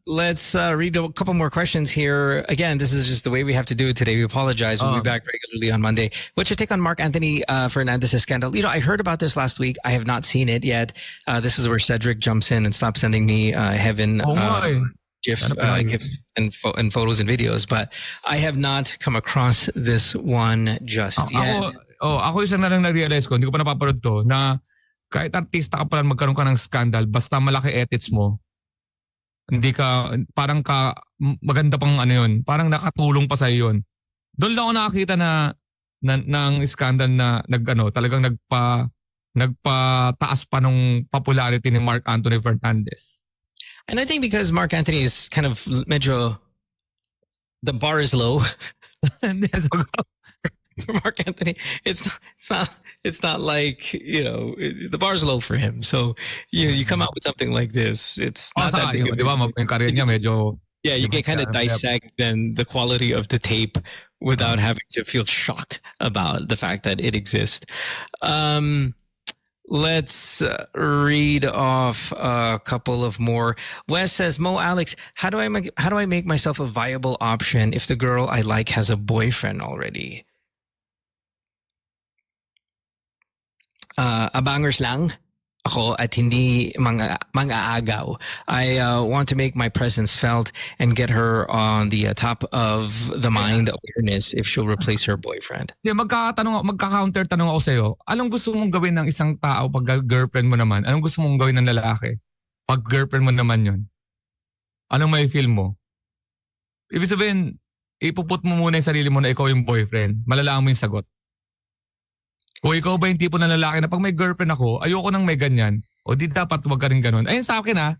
C: Let's read a couple more questions here. Again, this is just the way we have to do it today. We apologize. We'll be back regularly on Monday. What's your take on Mark Anthony Fernandez's scandal? I heard about this last week. I have not seen it yet. This is where Cedric jumps in and stops sending me heaven GIF and photos and videos. But I have not come across this one just yet.
D: Ako isang na lang na-realize ko, hindi ko pa napapanood to, na kahit artista ka pala magkaroon ka ng scandal, basta malaki edits mo, hindi ka, parang maganda pang yun, parang nakatulong pa sa'yo yun. Doon lang ako nakakita ng scandal na talagang nagpataas pa ng popularity ni Mark Anthony Fernandez.
C: And I think because Mark Anthony is kind of medyo, the bar is low. For Mark Anthony, it's not like, the bar's low for him. So you come out with something like this, it's not that big.
D: Di ba, yung career niya medyo...
C: Yeah, you can kind of dissect then the quality of the tape without having to feel shocked about the fact that it exists. Let's read off a couple of more. Wes says, Mo, Alex, how do I make myself a viable option if the girl I like has a boyfriend already? Abangers lang ako at hindi mang-aagaw. I want to make my presence felt and get her on the top of the mind awareness if she'll replace her boyfriend.
D: Magka-counter tanong ako sa'yo. Anong gusto mong gawin ng isang tao pag girlfriend mo naman? Anong gusto mong gawin ng lalaki? pag girlfriend mo naman yun, anong may feel mo? Ibig sabihin, ipuput mo muna yung sarili mo na ikaw yung boyfriend, malalaman mo yung sagot. Kung ikaw ba yung tipo ng lalaki na pag may girlfriend ako, ayoko nang may ganyan, o di dapat wag ka rin ganun. Ayun sa akin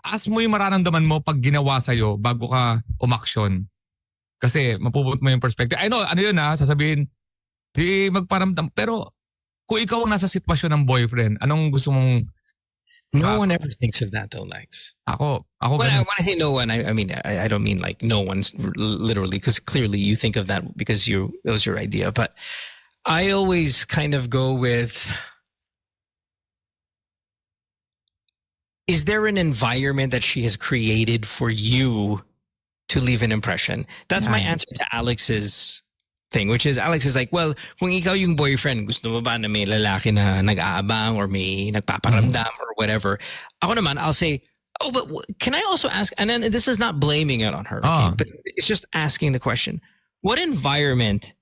D: ask mo yung mararamdaman mo pag ginawa sa'yo bago ka umaksyon. Kasi mapuput mo yung perspective. I know, ano yun sasabihin, di magparamdam. Pero kung ikaw ang nasa sitwasyon ng boyfriend, anong gusto mong...
C: No one ever thinks of that though, Lex.
D: Ako
C: When
D: ganun.
C: I say no one, I mean I don't mean like no one's literally, because clearly you think of that because it was your idea. But I always kind of go with, is there an environment that she has created for you to leave an impression? That's my answer to Alex's thing, which is Alex is like, well, kung ikaw yung boyfriend, gusto mo ba na may lalaki na nag-aabang or may nagpaparamdam or whatever? Ako naman, I'll say, oh, but can I also ask, and then this is not blaming it on her, okay? But it's just asking the question, what environment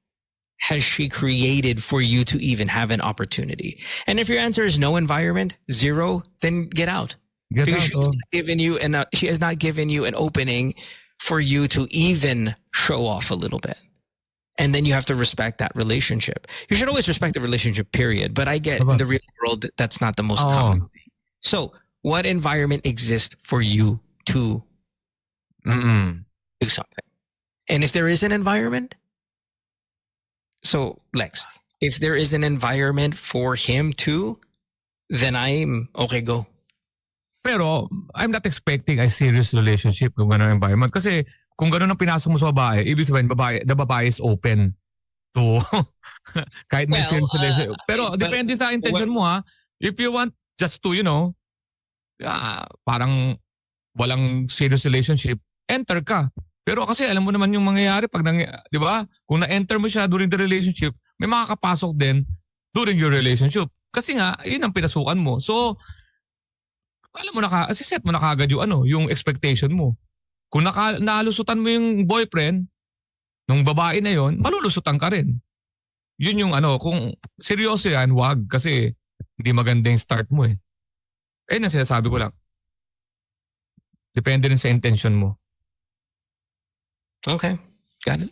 C: has she created for you to even have an opportunity? And if your answer is no environment, zero, then get out.
D: Get
C: Because
D: out,
C: she has not given you an opening for you to even show off a little bit. And then you have to respect that relationship. You should always respect the relationship, period. But I get in the real world, that's not the most common thing. So what environment exists for you to do something? And if there is an environment, so Lex, if there is an environment for him to, then I'm okay, go.
D: Pero I'm not expecting a serious relationship kung gano'n environment. Kasi kung gano'n ang pinasok mo sa babae, ibig sabihin the babae is open to kahit may serious relationship. Pero depende sa intention mo If you want just to, parang walang serious relationship, enter ka. Pero kasi alam mo naman yung mangyayari pag di ba? Kung na-enter mo siya during the relationship, may makakapasok din during your relationship. Kasi nga, yun ang pinasukan mo. So, alam mo set mo na kaagad yung expectation mo. Kung nalusutan mo yung boyfriend nung babae na yon, malulusutan ka rin. Yun yung kung seryoso yan, wag kasi hindi maganda yung start mo eh. Ayun ang sinasabi ko lang. Depende rin sa intention mo.
C: Okay, got it.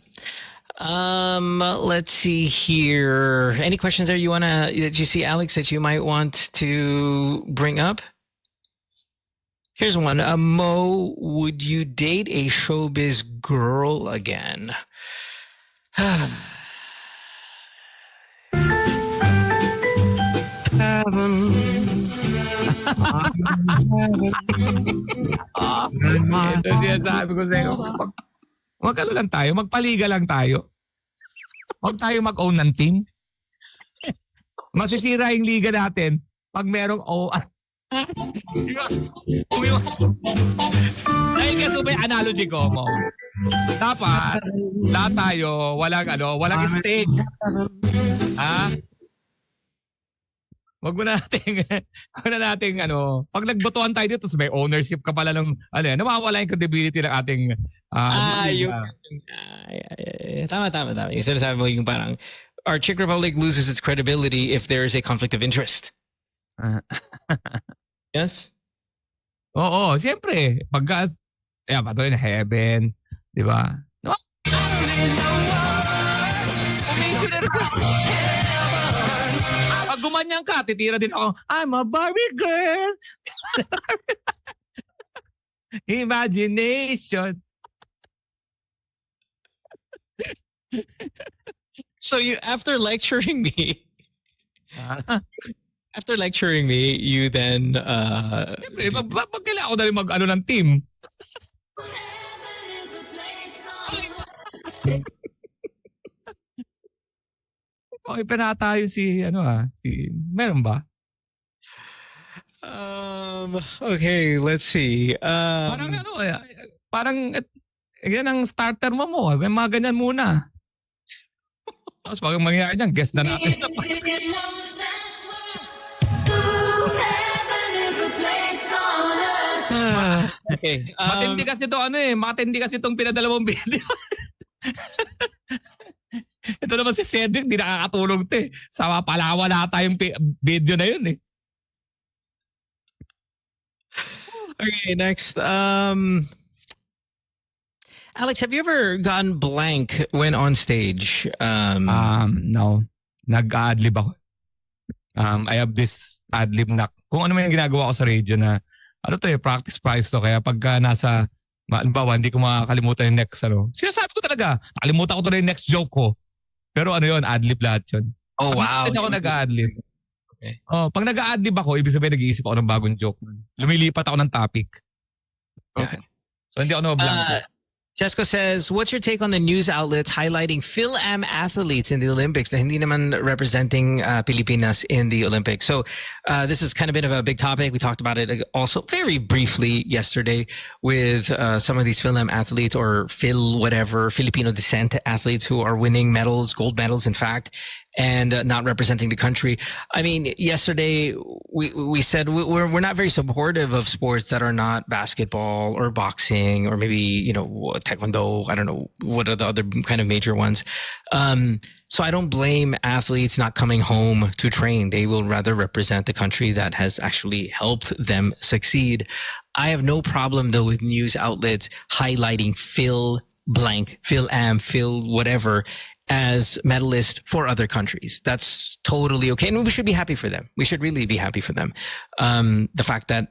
C: Let's see here. Any questions that you see, Alex, that you might want to bring up? Here's one. Mo, would you date a showbiz girl again?
D: Ito sinasabi ko sa'yo. Lang tayo. Magpaliga lang tayo. Huwag tayo mag-own ng team. Masisira yung liga natin pag merong Ay, kasi may analogy ko, Mo. Dapat, lahat tayo, walang stake. Wag na nating pag nagbotohan tayo dito, may ownership ka pala ng, nawawala yung credibility ng ating,
C: Tama. Yung sinasabi mo yung parang, our Czech Republic loses its credibility if there is a conflict of interest. Yes?
D: Oo, siyempre. Pagka, patuloy na heaven. Di ba? No? Pag gumanyan ka, titira din ako, I'm a Barbie girl. Imagination.
C: So after lecturing me, you then
D: siyempre, pag kailangan ko na rin ng team. Okay, tayo si meron ba?
C: Okay, let's see.
D: Parang yan ang starter mo. May mga ganyan muna. Tapos pag mangyayari niyan, guess na natin.
C: Okay.
D: Matindi kasi itong pinadalawang video. Ito naman si Cedric, di nakakatulog ito eh. Sama pala wala tayong video na yun eh.
C: Okay, next. Alex, have you ever gone blank when on stage?
E: No. Nag-adlib ako. I have this adlib na kung ano man yung ginagawa ko sa radio na ano to practice prize to. Kaya pagka nasa, halimbawa, hindi ko makakalimutan yung next sinasabi ko talaga, nakalimutan ko to na yung next joke ko. Pero ano yun, adlib lahat yun.
C: Oh, wow.
E: Hindi ako nag-adlib.
C: Okay.
E: Oh, pag nag-adlib ako, ibig sabihin nag-iisip ako ng bagong joke. Lumilipat ako ng topic.
C: Okay.
E: So hindi ako na-blank.
C: Jesco says, what's your take on the news outlets highlighting Phil-Am athletes in the Olympics na hindi naman representing Pilipinas in the Olympics? So this has kind of been a big topic. We talked about it also very briefly yesterday with some of these Phil-Am athletes or Filipino descent athletes who are winning medals, gold medals, in fact, and not representing the country. I mean, yesterday we said we're not very supportive of sports that are not basketball or boxing or maybe, taekwondo. I don't know what are the other kind of major ones. So I don't blame athletes not coming home to train. They will rather represent the country that has actually helped them succeed. I have no problem though with news outlets highlighting Phil blank, Phil-Am, Phil whatever as medalist for other countries. That's totally okay. And we should be happy for them. We should really be happy for them. The fact that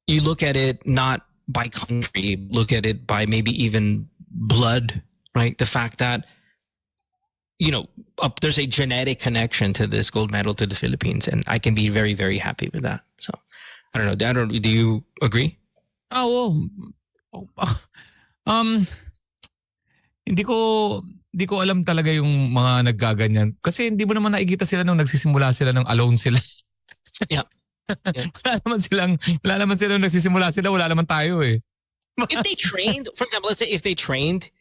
C: you look at it not by country, look at it by maybe even blood, right? The fact that, there's a genetic connection to this gold medal to the Philippines. And I can be very, very happy with that. So I don't know. Do you agree?
E: Hindi ko alam talaga yung mga naggaganyan. Kasi hindi mo naman nakikita sila nung nagsisimula sila nung alone sila.
C: Yeah.
E: Wala naman sila nung nagsisimula sila, wala naman tayo eh.
C: If they trained, for example, let's say if they trained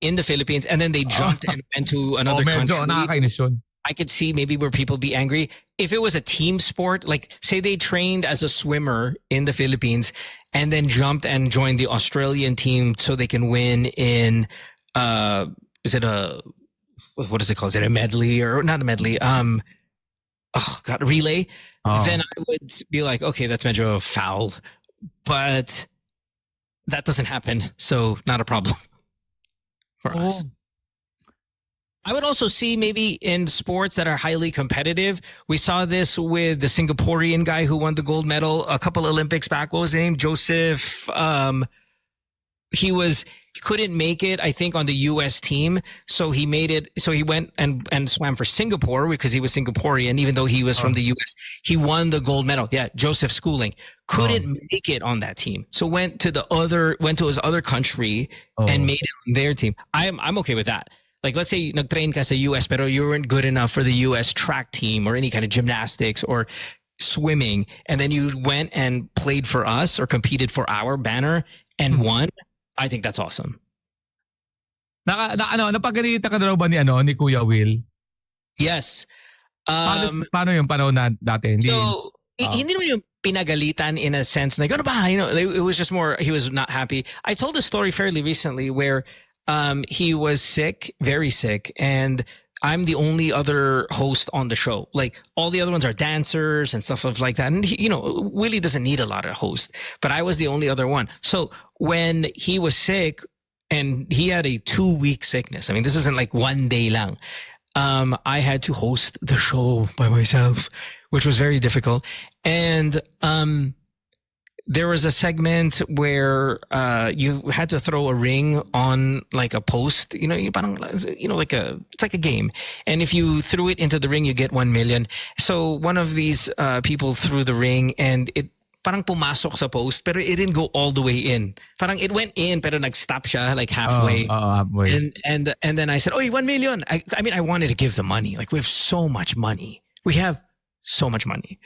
C: in the Philippines and then they jumped and went to another country,
E: nakakainis yun.
C: I could see maybe where people be angry. If it was a team sport, like say they trained as a swimmer in the Philippines and then jumped and joined the Australian team so they can win in is it what is it called? Is it a medley or not a medley? Relay.
E: Oh.
C: Then I would be like, okay, that's medyo foul, but that doesn't happen. So not a problem for us. I would also see maybe in sports that are highly competitive. We saw this with the Singaporean guy who won the gold medal a couple Olympics back. What was his name? Joseph. He couldn't make it, I think, on the U.S. team. So he made it. So he went and swam for Singapore because he was Singaporean, even though he was from the U.S. He won the gold medal. Yeah, Joseph Schooling couldn't make it on that team. So went to his other country and made it on their team. I'm okay with that. Like, let's say nag-train ka sa US pero you weren't good enough for the US track team or any kind of gymnastics or swimming, and then you went and played for us or competed for our banner and won. I think that's awesome.
E: Napagalitan ka na raw ba ni Kuya Will?
C: Yes.
E: Paano yung panahon na dati?
C: Hindi naman yung pinagalitan in a sense. Like, ano ba? It was just more, he was not happy. I told a story fairly recently where he was sick, very sick, and I'm the only other host on the show. Like, all the other ones are dancers and stuff like that. And Willie doesn't need a lot of hosts, but I was the only other one. So when he was sick and he had a 2-week sickness, I mean, this isn't like one day lang. I had to host the show by myself, which was very difficult. And there was a segment where you had to throw a ring on like a post, it's like a game. And if you threw it into the ring, you get 1 million. So one of these people threw the ring and it parang pumasok sa post, pero it didn't go all the way in. Parang it went in, pero nag-stop siya like halfway.
E: Halfway.
C: And then I said, 1 million. I mean, I wanted to give the money. Like, we have so much money. We have so much money.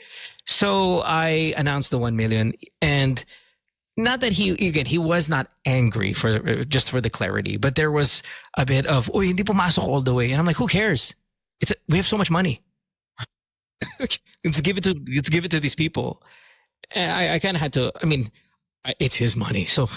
C: So I announced the 1 million, and not that he was not angry just for the clarity, but there was a bit of, hindi pumasok all the way. And I'm like, who cares? We have so much money. Let's give it to these people. And I kind of had to, I mean, it's his money, so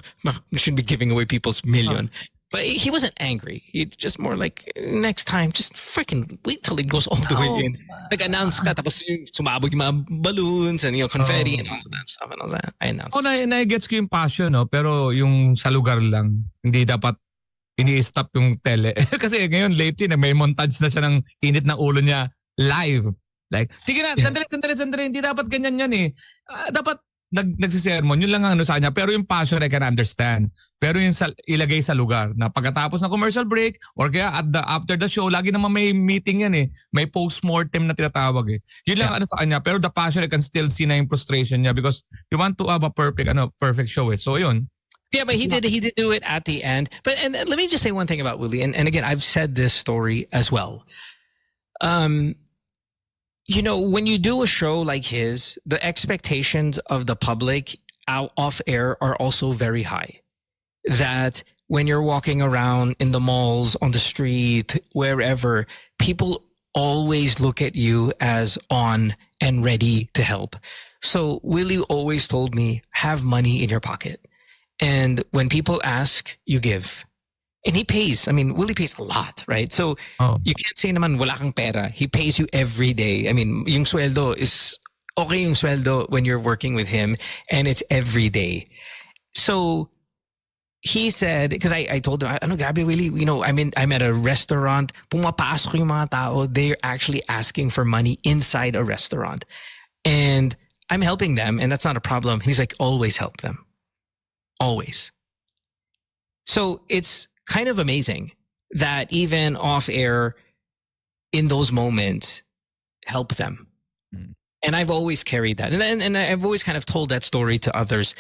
C: we shouldn't be giving away people's million. But he wasn't angry. He just more like, next time, just freaking wait till it goes all the way in. Nag-announce ka, tapos yung sumabog yung mga balloons and confetti and all that stuff and all that. I announced it.
D: Na-gets ko yung passion, no? Pero yung sa lugar lang, hindi dapat ini-stop yung tele. Kasi ngayon, lately, may montage na siya ng init ng ulo niya live. Like, sige na, sandali. Hindi dapat ganyan yan eh. Dapat nagsisermon, yun lang ang ano sa kanya. Pero yung passion, I can understand. Pero yung ilagay sa lugar na pagkatapos ng commercial break or kaya after the show, lagi naman may meeting yan eh. May post-mortem na tinatawag eh. Yun lang ano sa kanya. Pero the passion, I can still see na yung frustration niya because you want to have a perfect show eh. So yun.
C: Yeah, but he did do it at the end. But and let me just say one thing about Willie. And again, I've said this story as well. When you do a show like his, the expectations of the public out off air are also very high. That when you're walking around in the malls, on the street, wherever, people always look at you as on and ready to help. So Willie always told me, have money in your pocket. And when people ask, you give. And he pays. I mean, Willie pays a lot, right? So you can't say naman wala kang pera. He pays you every day. I mean, yung sweldo is okay yung sweldo when you're working with him and it's every day. So he said, because I told him, ano grabe Willie, I'm at a restaurant, pumapasok yung mga tao, they're actually asking for money inside a restaurant. And I'm helping them and that's not a problem. He's like, always help them. Always. So it's kind of amazing that even off air in those moments help them. And I've always carried that. And I've always kind of told that story to others.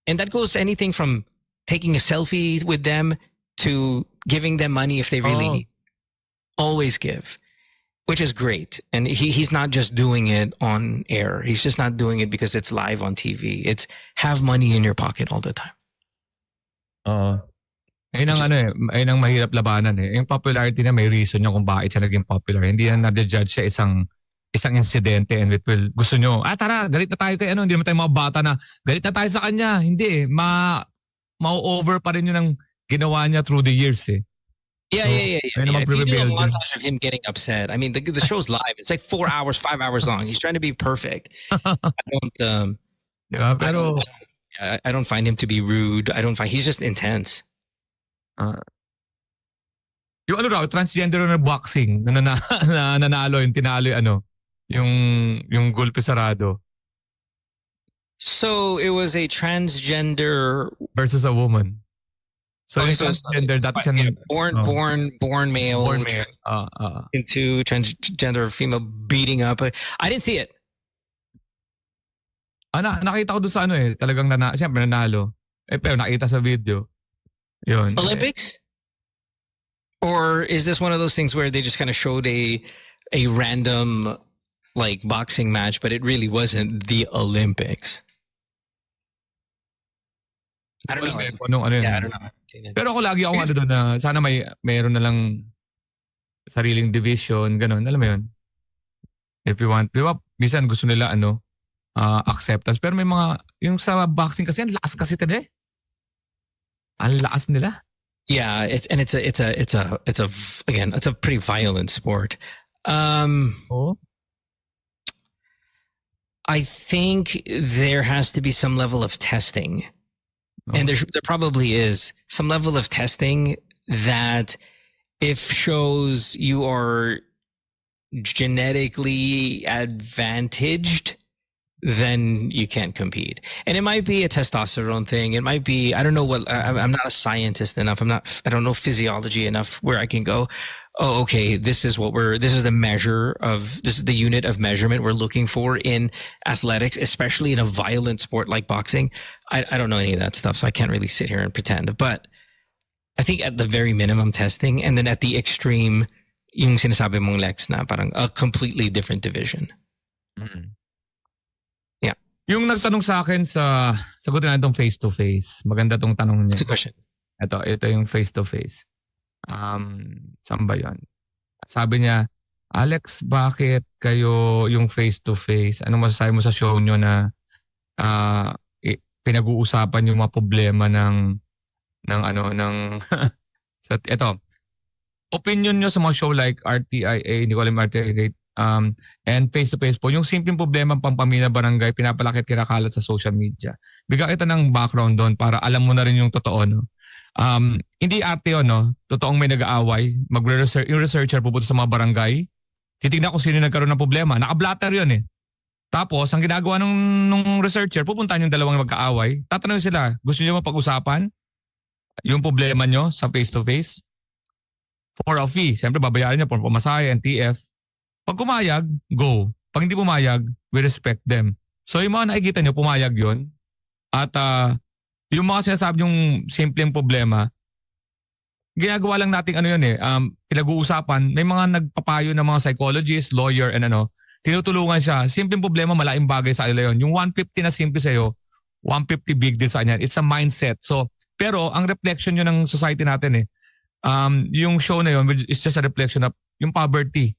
C: And that goes anything from taking a selfie with them to giving them money if they really need. Always give, which is great. And he's not just doing it on air. He's just not doing it because it's live on TV. It's have money in your pocket all the time.
D: Ayun ang mahirap labanan eh. Yung popularity na may reason niya kung bakit siya naging popular. Hindi na na-judge siya isang insidente and it will, gusto nyo, tara, galit na tayo kay hindi naman tayo mga bata na, galit na tayo sa kanya. Hindi eh, ma-over pa rin yun ang ginawa niya through the years eh.
C: Yeah. If you do a montage of him getting upset, I mean, the show's live. It's like 4 hours, 5 hours long. He's trying to be perfect. I don't find him to be rude. He's just intense.
D: Yung transgender na boxing na nanalo yung tinalo yung golpe sarado.
C: So it was a transgender
D: versus a woman. So yung transgender dati siya
C: born male into transgender female beating up. I didn't see it.
D: Nakita ko doon sa talagang siyempre nanalo. Pero nakita sa video. Yun.
C: Olympics? Or is this one of those things where they just kind of showed a random like boxing match, but it really wasn't the Olympics? I don't know. I don't know.
D: Pero ako lagi ako doon na sana mayroon na lang sariling division, ganun. Alam mo yun? If you want, minsan gusto nila acceptance. Pero may mga, yung sa boxing kasi, ang lakas kasi today. Ang lakas nila.
C: Yeah, it's a pretty violent sport. I think there has to be some level of testing. And there probably is some level of testing that if shows you are genetically advantaged, then you can't compete. And it might be a testosterone thing. It might be, I don't know what, I'm not a scientist enough. I don't know physiology enough where I can go, oh, okay, this is the unit of measurement we're looking for in athletics, especially in a violent sport like boxing. I don't know any of that stuff, so I can't really sit here and pretend. But I think at the very minimum testing, and then at the extreme, yung sinasabi mong Lex na parang a completely different division.
D: Mm-hmm. Yung nagtanong sa akin sagutin natin itong face-to-face. Maganda tong tanong niya.
C: What's the question?
D: Ito yung face-to-face. Saan ba yun? Sabi niya, Alex, bakit kayo yung face-to-face? Ano masasabi mo sa show nyo na pinag-uusapan yung mga problema ng So, ito. Opinion nyo sa mga show like RTIA, Nicole RTIA, and face-to-face po, yung simpleng problema pang pamilya barangay, pinapalakit kinakalat sa social media. Bigyan kita ng background doon para alam mo na rin yung totoo, no? Hindi arte yun, no? Totoong may nag-aaway. Yung researcher pupunta sa mga barangay, titignan kung sino nagkaroon ng problema. Naka-blatter yun eh. Tapos, ang ginagawa nung researcher, pupuntahan yung dalawang magkaaway, tatanungin sila, gusto niyo mapag-usapan yung problema nyo sa face-to-face? For a fee. Siyempre, babayaran niyo for pamasahe, NTF. Pag pumayag, go. Pag hindi pumayag, we respect them. So, yung mga nakikita nyo, pumayag yun. At yung mga sinasabi yung simpleng problema, ginagawa lang natin ano yun eh, pinag-uusapan, may mga nagpapayo ng mga psychologist, lawyer, and tinutulungan siya. Simpleng problema, malaking bagay sa kanila yun. Yung 150 na simple sa'yo, 150 big deal sa kanya. It's a mindset. So, pero ang reflection yun ng society natin eh, yung show na yun, it's just a reflection of yung poverty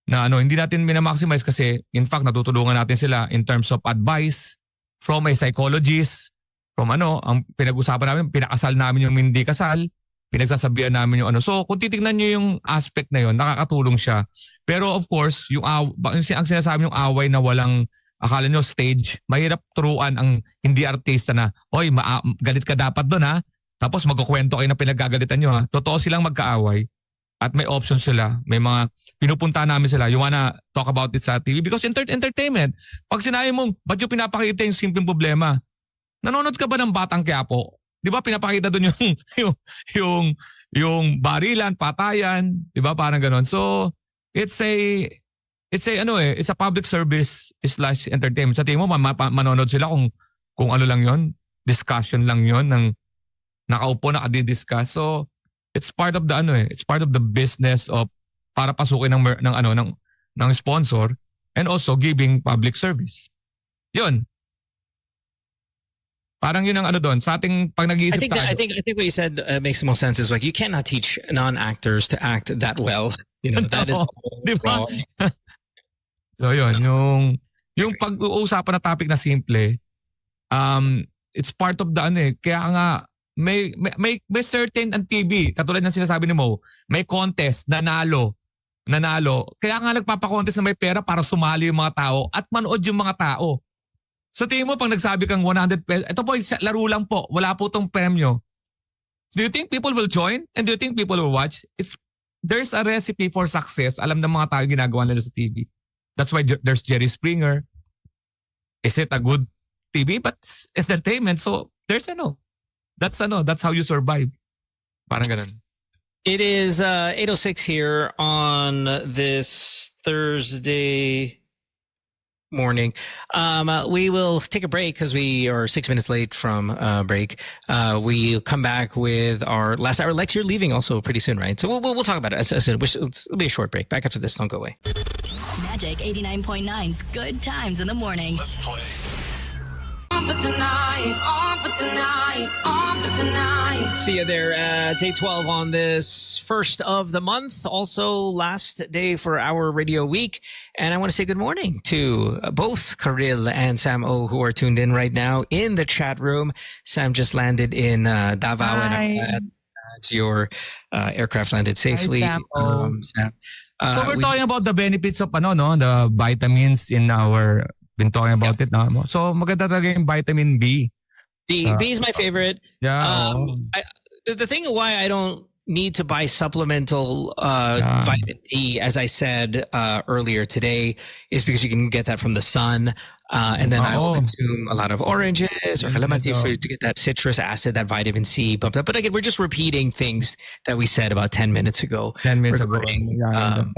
D: na hindi natin minamaximize kasi in fact natutulungan natin sila in terms of advice from a psychologist, from ang pinag-usapan namin, pinakasal namin yung hindi kasal, pinagsasabihan namin yung So kung titignan nyo yung aspect na yun, nakakatulong siya. Pero of course, ang sinasabi yung away na walang akala nyo stage, mahirap turuan ang hindi artista na, oy, galit ka dapat doon ha. Tapos magkukwento kayo na pinagagalitan nyo ha. Totoo silang magkaaway at may options sila. May mga pinupunta namin sila. You wanna talk about it sa TV? Because entertainment. Pag sinabi mo, ba't yung pinapakita yung simpleng problema? Nanonood ka ba ng Batang Quiapo? Di ba pinapakita doon yung barilan, patayan, di ba parang ganon. So it's a public service / entertainment. Sa tingin mo manonood sila kung ano lang yon, discussion lang yon ng nakaupo nakadi-discuss. So it's part of the it's part of the business of para pasukin ng sponsor and also giving public service. Yun. Parang yun ang doon. Sa ating pag nag-iisip tayo.
C: I think what you said makes the most sense is like you cannot teach non-actors to act that well. That is
D: diba? So yun, yung pag-uusapan na topic na simple, it's part of the kaya nga may certain ang TV, katulad ng sinasabi ni Mo, may contest, nanalo. Kaya nga nagpapakontest na may pera para sumali yung mga tao at manood yung mga tao. Sa tingin mo, pag nagsabi kang 100 pesos, ito po, laro lang po, wala po itong premyo. Do you think people will join? And do you think people will watch? There's a recipe for success. Alam ng mga tao ginagawa nila sa TV. That's why there's Jerry Springer. Is it a good TV? But it's entertainment. So there's That's how you survive. Parang ganun.
C: It is 8:06 here on this Thursday morning. We will take a break because we are 6 minutes late from break. We'll come back with our last hour. Lex, you're leaving also pretty soon, right? So we'll talk about it. It'll be a short break. Back after this. Don't go away.
B: Magic 89.9's Good Times in the Morning.
F: On for tonight, on for tonight, on for tonight.
C: See you there at 8:12 on this first of the month. Also, last day for our radio week. And I want to say good morning to both Karil and Sam O, who are tuned in right now in the chat room. Sam just landed in Davao, and I'm glad that your aircraft landed safely.
E: Hi, Sam O.
C: Sam.
D: So we're talking about the benefits of the vitamins in our been talking about it now. So maganda talaga yung vitamin B.
C: The B is my favorite.
D: Yeah.
C: The thing why I don't need to buy supplemental vitamin D, as I said earlier today, is because you can get that from the sun. And then I will consume a lot of oranges or calamansi to get that citrus acid, that vitamin C bumped up. But again, we're just repeating things that we said about 10 minutes ago.
D: 10 minutes
C: regarding,
D: ago.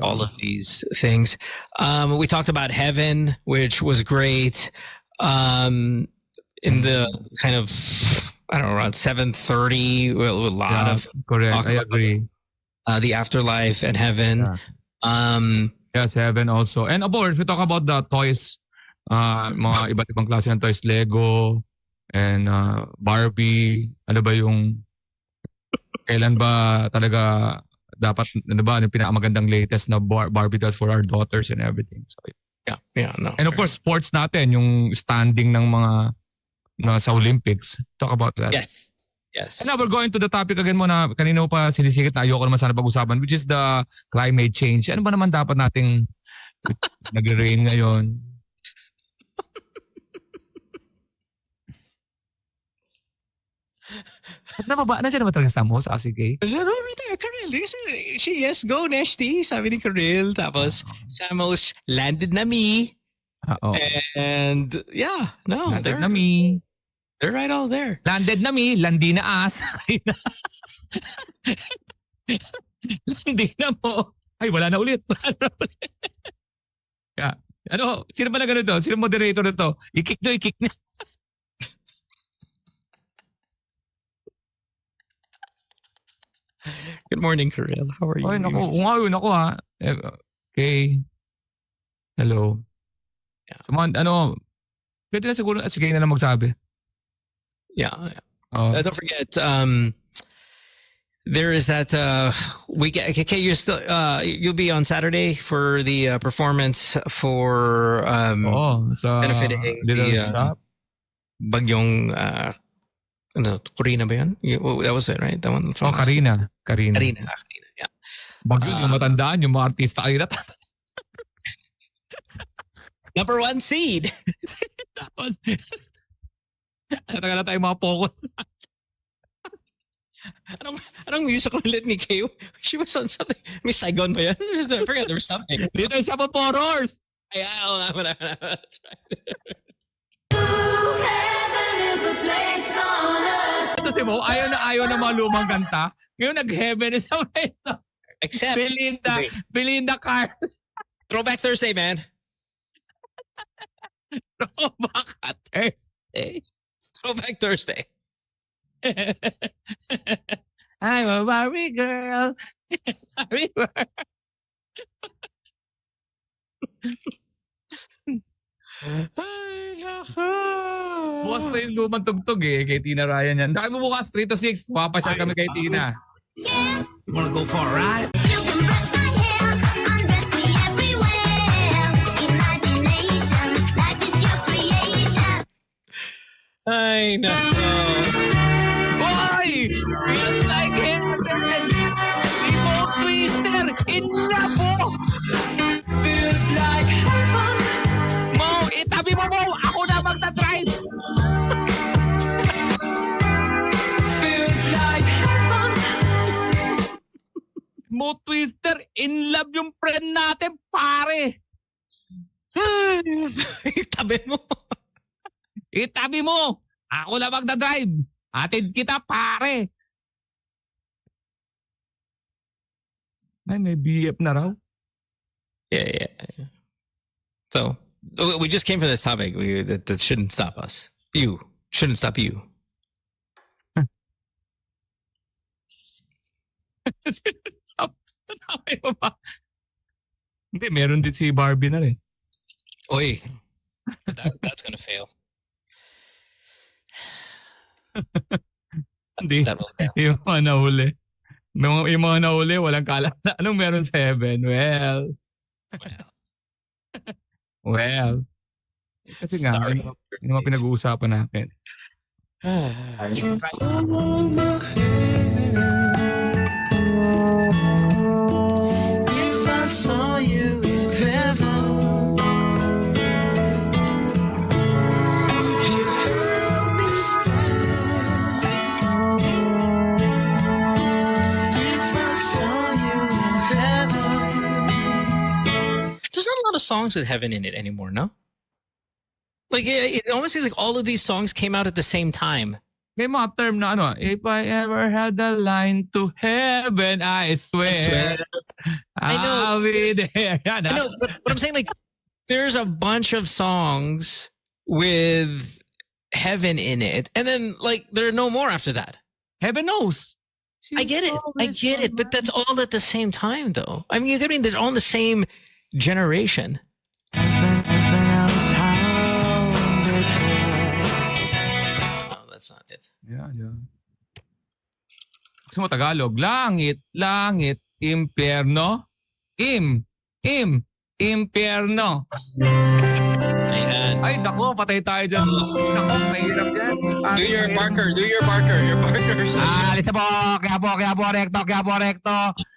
C: all of these things. We talked about Heaven, which was great. In the kind of, I don't know, around 7:30, a lot of
D: correct. I agree.
C: The afterlife and Heaven.
D: Yeah. Yes, Heaven also. And of course, we talk about the toys. Mga iba't ibang klase ng toys, Lego and Barbie. Ano ba yung kailan ba talaga dapat yung pinakamagandang latest na Barbie dolls for our daughters and everything. So
C: no.
D: And of course, sports natin, yung standing ng mga sa Olympics. Talk about that.
C: Yes. Yes.
D: And now we're going to the topic again mo na kanina mo pa sinisikit na ayoko naman sana pag-usapan, which is the climate change. Ano ba naman dapat nating nag-rain ngayon? Ba't nababa? Nandiyan na ba talaga sa mo sa ACK?
C: No, right there, Karel. Yes, go, Neshti. Sabi ni Karel. Tapos, Samos landed na me.
D: Oo.
C: And, yeah, no.
D: Landed na me.
C: They're right all there.
D: Landed na me. Landi na as. Landi na mo. Ay, wala na ulit. Yeah. Ano, sino ba na ganito? Sino moderator na to? I-kick na.
C: Good morning, Karel. How are you?
D: Ay, naku ha. Okay. Hello.
C: Yeah.
D: So, pwede na siguro, sige na lang magsabi.
C: Yeah.
D: Oh.
C: Don't forget, there is that weekend. Okay, you'll be on Saturday for the performance for
D: sa
C: benefiting
D: Little
C: the
D: Shop.
C: Bagyong Corina ba yun? That was it, right? That one from
D: Karina.
C: Karina, yeah.
D: Bagyo, yung matandaan, yung mga artista kanina.
C: Number 1 seed.
D: Tagal na tayo mga focus.
C: Anong musical ulit ni Kayo? She was on something. Miss Saigon ba yan? I forgot there was something.
D: Little Shop of Horrors.
C: Ay, wala. That's right.
F: Heaven is a place on earth.
D: Ito si Mo, ayaw na mga lumang kanta. Ngayon nag-heaven is a place.
C: Except
D: Belinda Carr.
C: Throwback Thursday, man.
D: Throwback Thursday.
C: It's Throwback Thursday.
D: I'm a Barbie girl. Barbie girl.
C: Ay, nako.
D: Bukas pa yung lumang tugtog kay Tina Ryan yan. Dahil mo bukas 3 to 6. Papasyal kami kay Tina.
A: Wanna go for a ride?
G: You can brush my hair, undress me everywhere. Imagination, life is your creation.
C: Ay, nako.
D: Boy! Feels like heaven! Imo Twister! Inabo!
F: Feels like heaven.
D: Mo! Itabi mo mo! Ako na magta-drive!
F: Feels like heaven.
D: Mo Twister! In love yung friend natin, pare!
C: Tabi mo.
D: Itabi mo! Ako na magta-drive! Atid kita, pare! Ay, may BF na raw.
C: Yeah. So, we just came from this topic. That shouldn't stop us. You. Shouldn't stop you.
D: Hindi, meron din si Barbie na rin.
C: Oy. That's gonna fail.
D: Hindi.
C: That will fail.
D: Yung mga nahuli. Yung mga nahuli, walang kala. Anong meron sa heaven? Well. Kasi nga,
C: Sorry.
D: yung mga pinag-uusapan natin.
A: If I saw you in heaven, would you help me stand? If I saw you in heaven.
C: There's not a lot of songs with heaven in it anymore, no? Like it almost seems like all of these songs came out at the same time.
D: May mga term na if I ever had a line to heaven, I swear.
C: I know.
D: I'll be there. Yan,
C: I know, but I'm saying like there's a bunch of songs with heaven in it, and then like there are no more after that.
D: Heaven knows.
C: I get it, but that's all at the same time, though. I mean, I mean, they're all in the same generation.
A: Heaven else how
C: No, that's not it.
D: Yeah. Gusto mo Tagalog? Langit, impyerno. Impyerno.
C: Ayan. yan.
E: Ay, nako, patay tayo dyan. Nako, mahirap yan.
C: Do your Barker session.
E: Alis na po, kaya po, rekto.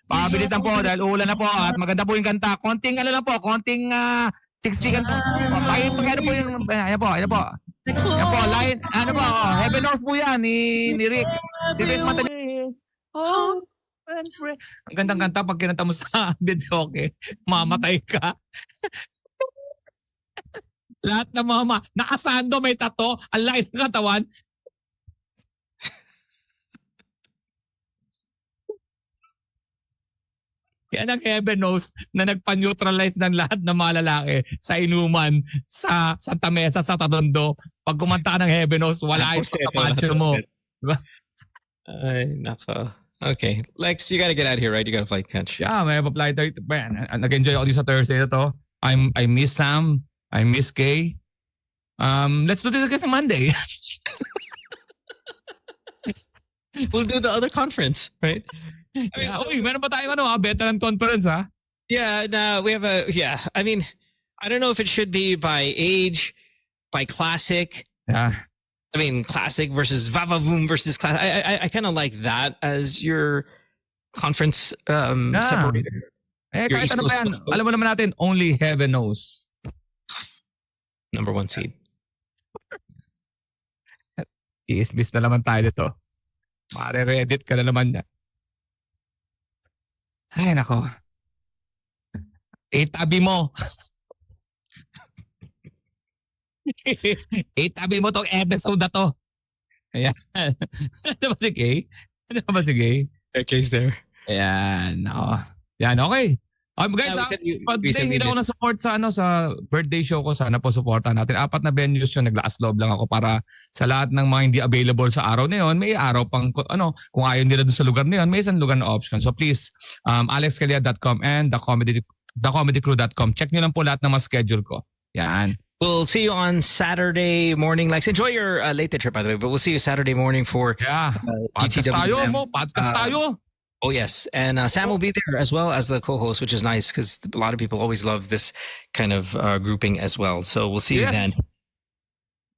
E: Pabilitan po dahil ulan na po at maganda po yung kanta. Konting ano lang po, konting tiksikan po. Pagkano po yung, ayan po. Yan po, line, ano po, Heaven Knows po yan ni Rick. Si Rick Matalis. Oh, ang gandang kanta pag kinanta mo sa video, okay, mamatay ka. Lahat ng mga nakasando may tato, ang laki ng katawan. Yan ang Heaven Knows na nagpa-neutralize ng lahat ng mga lalaki sa inuman, sa Santa Mesa, sa Tondo. Pag kumanta ka ng Heaven Knows, wala yung pagkapancho mo. Diba?
C: Ay, nako. Okay. Lex, you gotta get out of here, right? You got a flight catch.
E: Yeah, may pa-flight. Nag-enjoy ako din sa Thursday na to. I miss Sam. I miss Kay. Let's do this again sa Monday.
C: We'll do the other conference, right?
E: Uy, meron pa tayo veteran conference ha?
C: Yeah, no, we have I mean, I don't know if it should be by age, by classic.
E: Yeah.
C: I mean, classic versus Vavavoom versus classic. I kind of like that as your conference separator.
E: Eh,
C: Your
E: kahit
C: East
E: ano
C: Coast,
E: pa yan,
C: West Coast.
E: alam mo naman natin, only Heaven Knows.
C: Number 1 seed.
E: I-miss na naman tayo dito. Mare-reddit ka na naman niya. Ay, nako. Itabi mo. Itabi mo tong episode na to. Ayan. Ano ba si Kay?
C: Kay's there.
E: Ayan. Nako. Yan, okay. Guys,
C: Yeah, we said
E: pag
C: we said we
E: hindi ako
C: did.
E: ng support sa birthday show ko, sana po supportan natin. 4 na venues yun, naglaas loob lang ako para sa lahat ng mga hindi available sa araw na yun, may araw pang, kung ayaw nila dun sa lugar na yun, may isang lugar na option. So please, alexcalia.com and thecomedycrew.com. Check nyo lang po lahat ng mga schedule ko. Yan.
C: We'll see you on Saturday morning. Lex, enjoy your late trip, by the way. But we'll see you Saturday morning for
E: Yeah. Podcast tayo
C: DTWM.
E: mo. Podcast tayo.
C: Oh, yes. And Sam will be there as well as the co-host, which is nice because a lot of people always love this kind of grouping as well. So we'll see you
E: Yes.
C: then.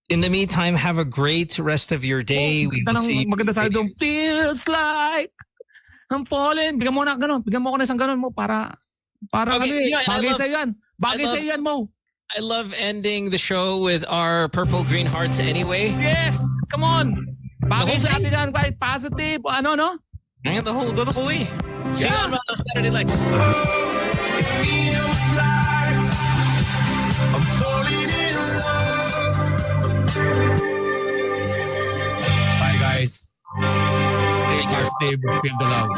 C: In the meantime, have a great rest of your day. We will see you.
E: Maganda sa doon. Feels like I'm falling. Bigyan mo na ganun. Bigyan mo ako na isang ganun mo para
C: Okay, yeah, I
E: bagay
C: love-
E: sa yan. Bagay
C: I love-
E: sa yan mo.
C: I love ending the show with our purple green hearts anyway.
E: Yes! Come on! Bagay
C: The whole
E: sa atin yan. Kahit positive. Ano, no?
C: And go the whole way. See you
E: Yeah.
C: on Saturday, Lex.
A: It feels like I'm falling in love.
E: Bye, guys. Take your Steve. Feel the love.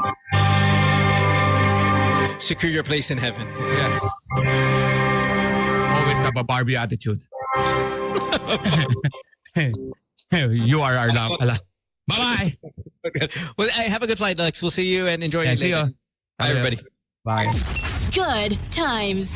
C: Secure your place in heaven.
E: Yes. Always have a Barbie attitude. You are our love. Bye-bye.
C: Well, hey, have a good flight, Lex. We'll see you and enjoy
E: Yeah,
C: your
E: see
C: day.
E: ya.
C: Bye, everybody.
E: Bye.
B: Good times.